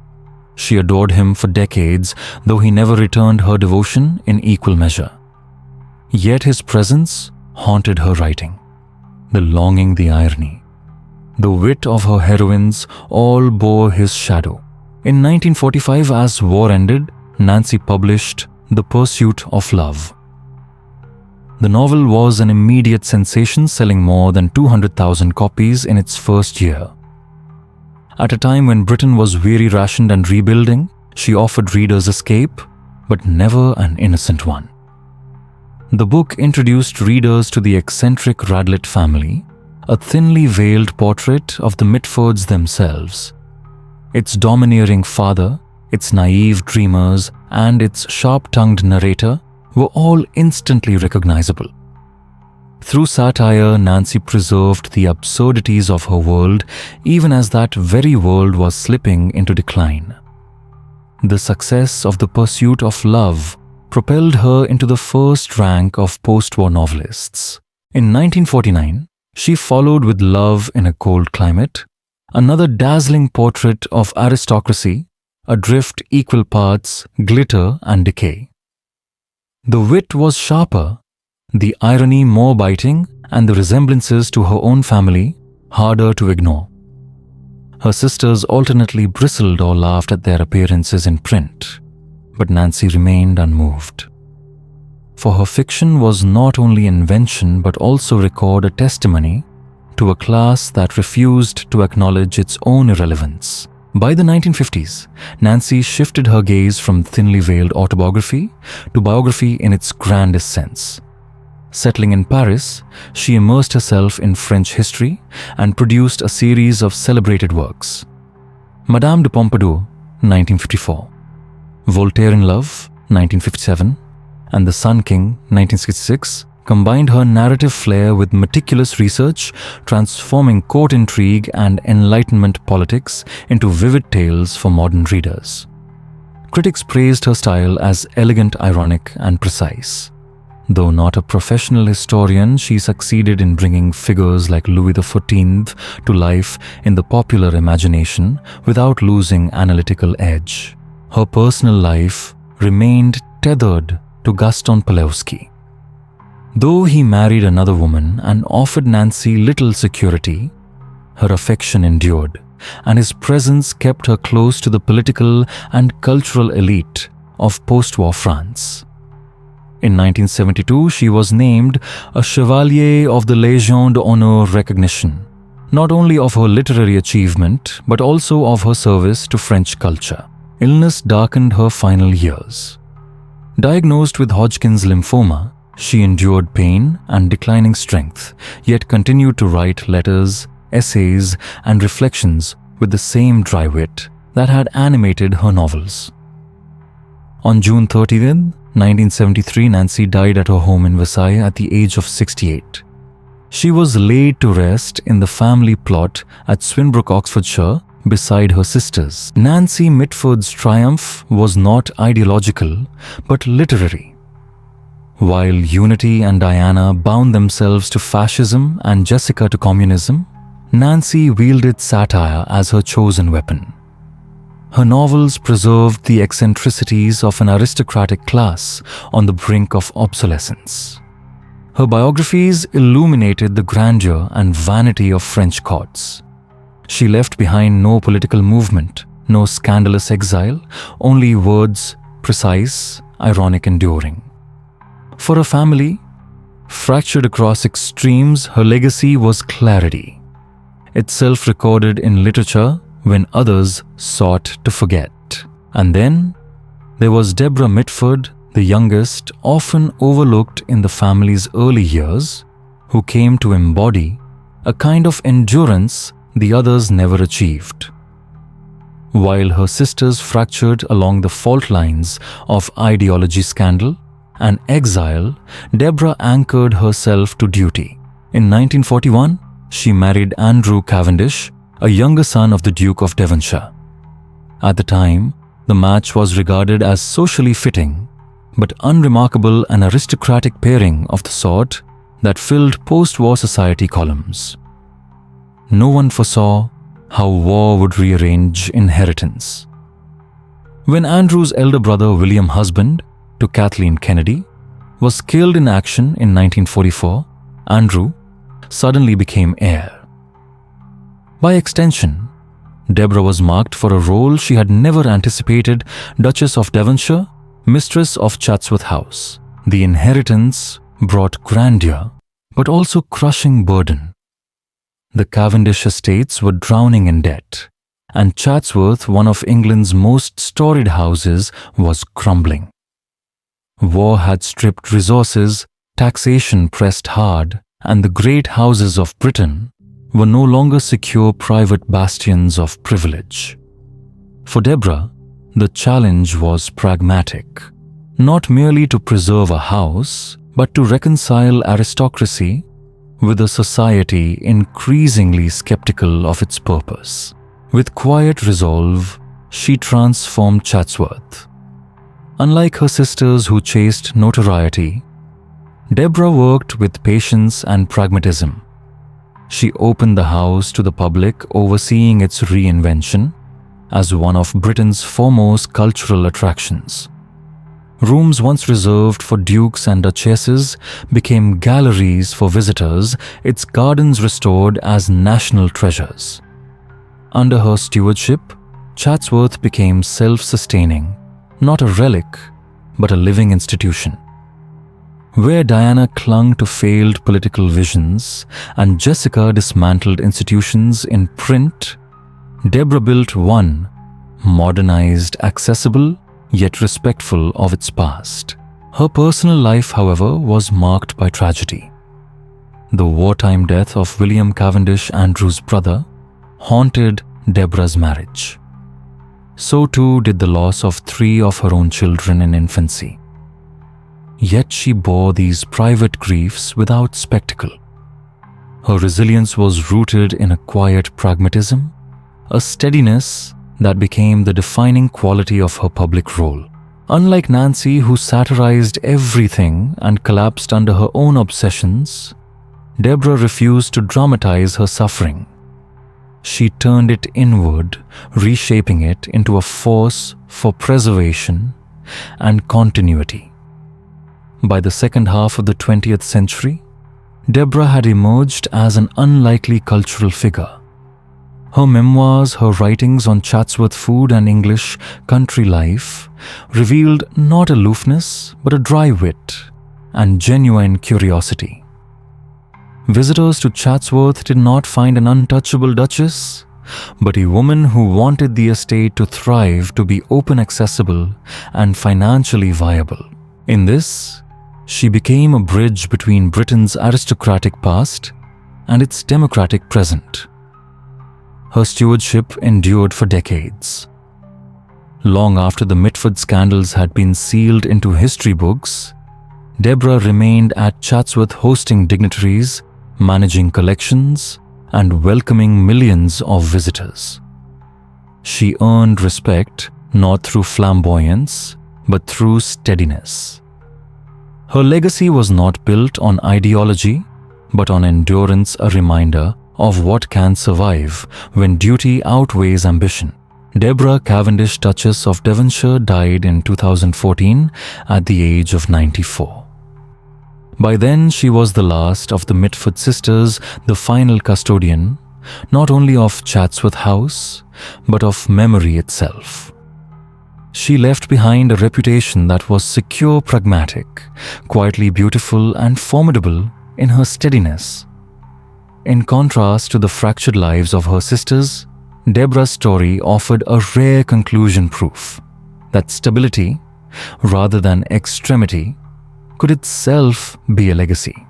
She adored him for decades, though he never returned her devotion in equal measure. Yet his presence haunted her writing. The longing, the irony, the wit of her heroines all bore his shadow. In 1945, as war ended, Nancy published The Pursuit of Love. The novel was an immediate sensation, selling more than 200,000 copies in its first year. At a time when Britain was weary, rationed and rebuilding, she offered readers escape, but never an innocent one. The book introduced readers to the eccentric Radlett family, a thinly veiled portrait of the Mitfords themselves. Its domineering father, its naive dreamers, and its sharp-tongued narrator were all instantly recognizable. Through satire, Nancy preserved the absurdities of her world, even as that very world was slipping into decline. The success of The Pursuit of Love propelled her into the first rank of post-war novelists. In 1949, she followed with Love in a Cold Climate, another dazzling portrait of aristocracy, adrift equal parts glitter and decay. The wit was sharper, the irony more biting, and the resemblances to her own family harder to ignore. Her sisters alternately bristled or laughed at their appearances in print, but Nancy remained unmoved. For her fiction was not only invention but also record a testimony to a class that refused to acknowledge its own irrelevance. By the 1950s, Nancy shifted her gaze from thinly veiled autobiography to biography in its grandest sense. Settling in Paris, she immersed herself in French history and produced a series of celebrated works. Madame de Pompadour, 1954, Voltaire in Love, 1957, and The Sun King, 1966, combined her narrative flair with meticulous research, transforming court intrigue and Enlightenment politics into vivid tales for modern readers. Critics praised her style as elegant, ironic, and precise. Though not a professional historian, she succeeded in bringing figures like Louis XIV to life in the popular imagination without losing analytical edge. Her personal life remained tethered to Gaston Palevsky. Though he married another woman and offered Nancy little security, her affection endured, and his presence kept her close to the political and cultural elite of post-war France. In 1972, she was named a Chevalier of the Légion d'Honneur recognition, not only of her literary achievement, but also of her service to French culture. Illness darkened her final years. Diagnosed with Hodgkin's lymphoma, she endured pain and declining strength, yet continued to write letters, essays, and reflections with the same dry wit that had animated her novels. On June 30th, 1973, Nancy died at her home in Versailles at the age of 68. She was laid to rest in the family plot at Swinbrook, Oxfordshire, beside her sisters. Nancy Mitford's triumph was not ideological, but literary. While Unity and Diana bound themselves to fascism and Jessica to communism, Nancy wielded satire as her chosen weapon. Her novels preserved the eccentricities of an aristocratic class on the brink of obsolescence. Her biographies illuminated the grandeur and vanity of French courts. She left behind no political movement, no scandalous exile, only words, precise, ironic, enduring. For a family fractured across extremes, her legacy was clarity, itself recorded in literature when others sought to forget. And then there was Deborah Mitford, the youngest, often overlooked in the family's early years, who came to embody a kind of endurance the others never achieved. While her sisters fractured along the fault lines of ideology, scandal, and exile, Deborah anchored herself to duty. In 1941, she married Andrew Cavendish, a younger son of the Duke of Devonshire. At the time, the match was regarded as socially fitting, but unremarkable, an aristocratic pairing of the sort that filled post-war society columns. No one foresaw how war would rearrange inheritance. When Andrew's elder brother William, husband to Kathleen Kennedy, was killed in action in 1944, Andrew suddenly became heir. By extension, Deborah was marked for a role she had never anticipated: Duchess of Devonshire, mistress of Chatsworth House. The inheritance brought grandeur, but also crushing burden. The Cavendish estates were drowning in debt, and Chatsworth, one of England's most storied houses, was crumbling. War had stripped resources, taxation pressed hard, and the great houses of Britain were no longer secure private bastions of privilege. For Deborah, the challenge was pragmatic, not merely to preserve a house, but to reconcile aristocracy with a society increasingly skeptical of its purpose. With quiet resolve, she transformed Chatsworth. Unlike her sisters who chased notoriety, Deborah worked with patience and pragmatism. She opened the house to the public, overseeing its reinvention as one of Britain's foremost cultural attractions. Rooms once reserved for dukes and duchesses became galleries for visitors, its gardens restored as national treasures. Under her stewardship, Chatsworth became self-sustaining, not a relic, but a living institution. Where Diana clung to failed political visions and Jessica dismantled institutions in print, Deborah built one, modernized, accessible, yet respectful of its past. Her personal life, however, was marked by tragedy. The wartime death of William Cavendish, Andrew's brother, haunted Deborah's marriage. So too did the loss of 3 of her own children in infancy. Yet she bore these private griefs without spectacle. Her resilience was rooted in a quiet pragmatism, a steadiness that became the defining quality of her public role. Unlike Nancy, who satirized everything and collapsed under her own obsessions, Deborah refused to dramatize her suffering. She turned it inward, reshaping it into a force for preservation and continuity. By the second half of the 20th century, Deborah had emerged as an unlikely cultural figure. Her memoirs, her writings on Chatsworth food and English country life revealed not aloofness, but a dry wit and genuine curiosity. Visitors to Chatsworth did not find an untouchable duchess, but a woman who wanted the estate to thrive, to be open, accessible, and financially viable. In this, she became a bridge between Britain's aristocratic past and its democratic present. Her stewardship endured for decades. Long after the Mitford scandals had been sealed into history books, Deborah remained at Chatsworth hosting dignitaries, managing collections, and welcoming millions of visitors. She earned respect not through flamboyance, but through steadiness. Her legacy was not built on ideology, but on endurance, a reminder of what can survive when duty outweighs ambition. Deborah Cavendish, Duchess of Devonshire, died in 2014 at the age of 94. By then, she was the last of the Mitford sisters, the final custodian, not only of Chatsworth House, but of memory itself. She left behind a reputation that was secure, pragmatic, quietly beautiful, and formidable in her steadiness. In contrast to the fractured lives of her sisters, Deborah's story offered a rare conclusion, proof that stability, rather than extremity, could itself be a legacy.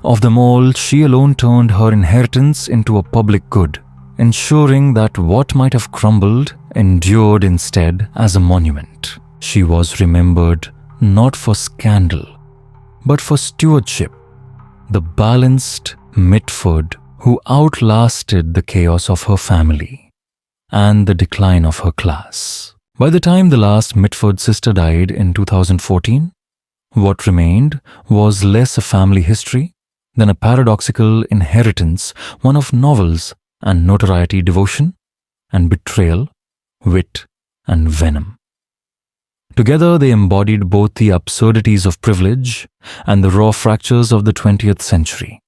Of them all, she alone turned her inheritance into a public good, ensuring that what might have crumbled endured instead as a monument. She was remembered not for scandal, but for stewardship, the balanced Mitford who outlasted the chaos of her family and the decline of her class. By the time the last Mitford sister died in 2014, what remained was less a family history than a paradoxical inheritance, one of novels and notoriety, devotion and betrayal, wit and venom. Together they embodied both the absurdities of privilege and the raw fractures of the 20th century.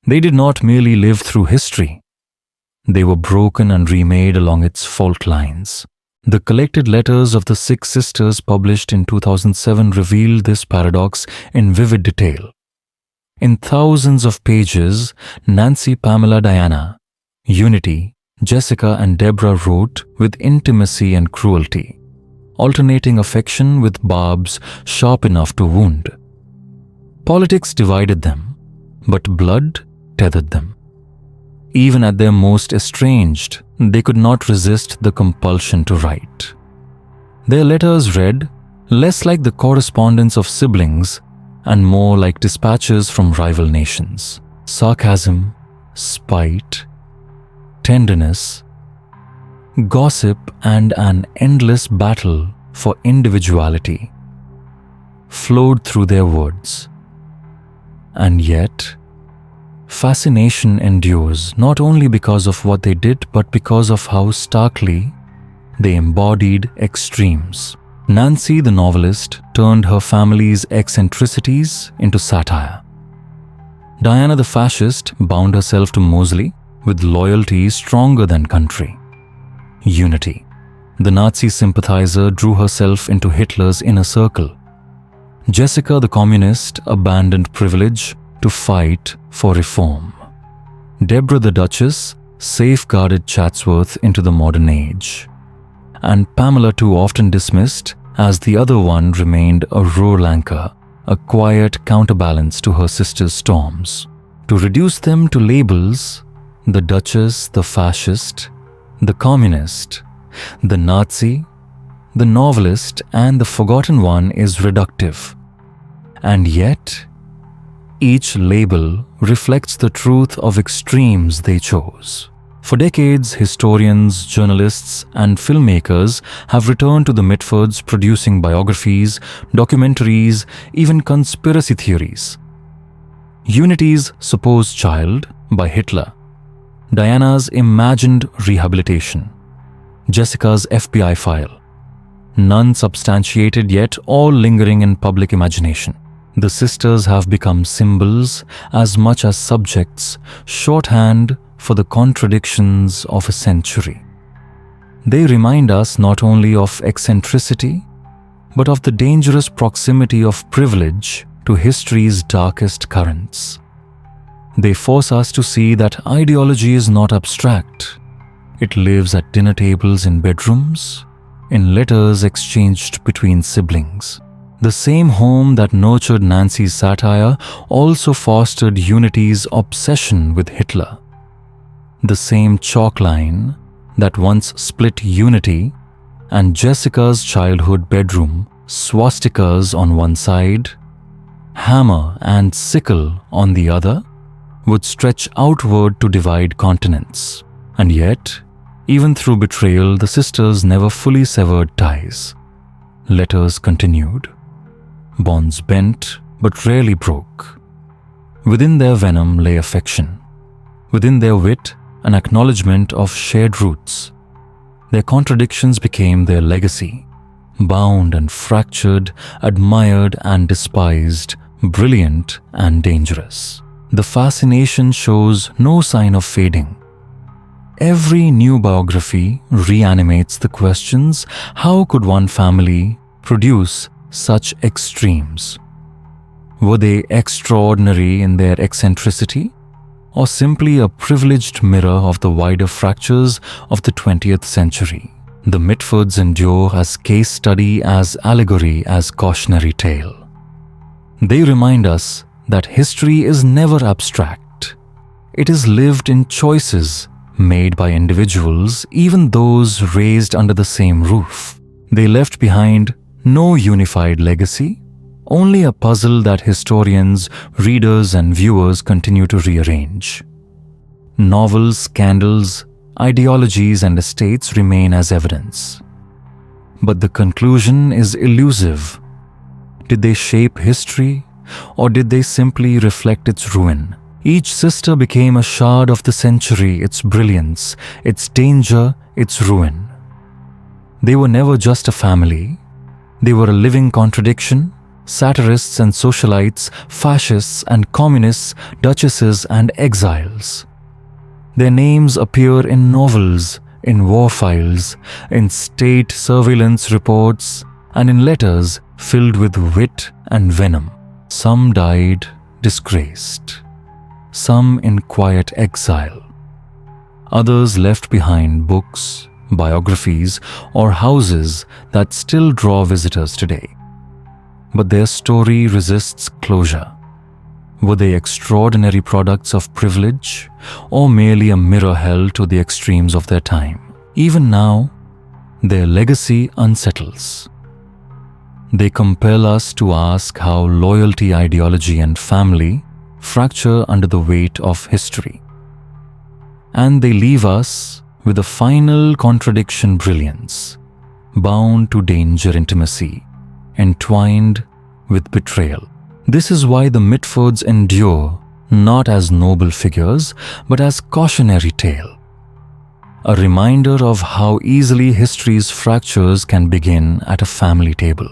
They did not merely live through history. They were broken and remade along its fault lines. The collected letters of the 6 sisters published in 2007 revealed this paradox in vivid detail. In thousands of pages, Nancy, Pamela, Diana, Unity, Jessica, and Deborah wrote with intimacy and cruelty, alternating affection with barbs sharp enough to wound. Politics divided them, but blood tethered them. Even at their most estranged, they could not resist the compulsion to write. Their letters read less like the correspondence of siblings and more like dispatches from rival nations. Sarcasm, spite, tenderness, gossip, and an endless battle for individuality flowed through their words. And yet, fascination endures not only because of what they did, but because of how starkly they embodied extremes. Nancy, the novelist, turned her family's eccentricities into satire. Diana, the fascist, bound herself to Mosley with loyalty stronger than country. Unity, the Nazi sympathizer, drew herself into Hitler's inner circle. Jessica, the communist, abandoned privilege to fight for reform. Deborah, the Duchess, safeguarded Chatsworth into the modern age. And Pamela, too often dismissed as the other one, remained a rural anchor, a quiet counterbalance to her sister's storms. To reduce them to labels, the Duchess, the fascist, the communist, the Nazi, the novelist, and the forgotten one is reductive. And yet, each label reflects the truth of extremes they chose. For decades, historians, journalists, and filmmakers have returned to the Mitfords, producing biographies, documentaries, even conspiracy theories. Unity's supposed child by Hitler, Diana's imagined rehabilitation, Jessica's FBI file, none substantiated yet all lingering in public imagination. The sisters have become symbols as much as subjects, shorthand for the contradictions of a century. They remind us not only of eccentricity, but of the dangerous proximity of privilege to history's darkest currents. They force us to see that ideology is not abstract. It lives at dinner tables in bedrooms, in letters exchanged between siblings. The same home that nurtured Nancy's satire also fostered Unity's obsession with Hitler. the same chalk line that once split unity, and Jessica's childhood bedroom, swastikas on one side, hammer and sickle on the other, would stretch outward to divide continents. And yet, even through betrayal, the sisters never fully severed ties. Letters continued. Bonds bent, but rarely broke. Within their venom lay affection. Within their wit, an acknowledgement of shared roots. Their contradictions became their legacy. Bound and fractured, admired and despised, brilliant and dangerous. The fascination shows no sign of fading. Every new biography reanimates the questions: how could one family produce such extremes? Were they extraordinary in their eccentricity, or simply a privileged mirror of the wider fractures of the 20th century? The Mitfords endure as case study, as allegory, as cautionary tale. They remind us that history is never abstract. It is lived in choices made by individuals, even those raised under the same roof. They left behind no unified legacy, only a puzzle that historians, readers, and viewers continue to rearrange. Novels, scandals, ideologies, and estates remain as evidence. But the conclusion is elusive. Did they shape history, or did they simply reflect its ruin? Each sister became a shard of the century, its brilliance, its danger, its ruin. They were never just a family. They were a living contradiction: satirists and socialites, fascists and communists, duchesses and exiles. Their names appear in novels, in war files, in state surveillance reports, and in letters filled with wit and venom. Some died disgraced, some in quiet exile. Others left behind books, biographies, or houses that still draw visitors today. But their story resists closure. Were they extraordinary products of privilege, or merely a mirror held to the extremes of their time? Even now, their legacy unsettles. They compel us to ask how loyalty, ideology, and family fracture under the weight of history. And they leave us with a final contradiction: brilliance, bound to danger, intimacy, entwined with betrayal. This is why the Mitfords endure, not as noble figures, but as cautionary tale. A reminder of how easily history's fractures can begin at a family table.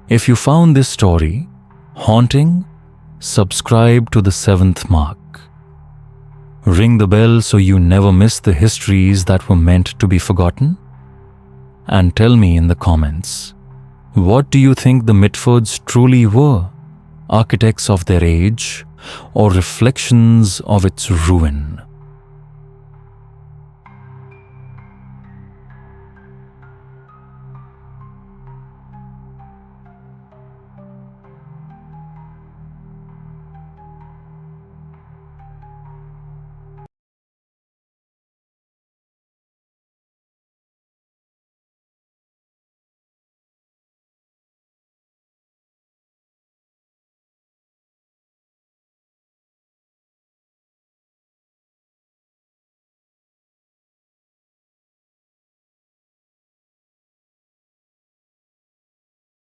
If you found this story haunting, subscribe to the 7th Mark. Ring the bell so you never miss the histories that were meant to be forgotten. And tell me in the comments, what do you think the Mitfords truly were? Architects of their age, or reflections of its ruin?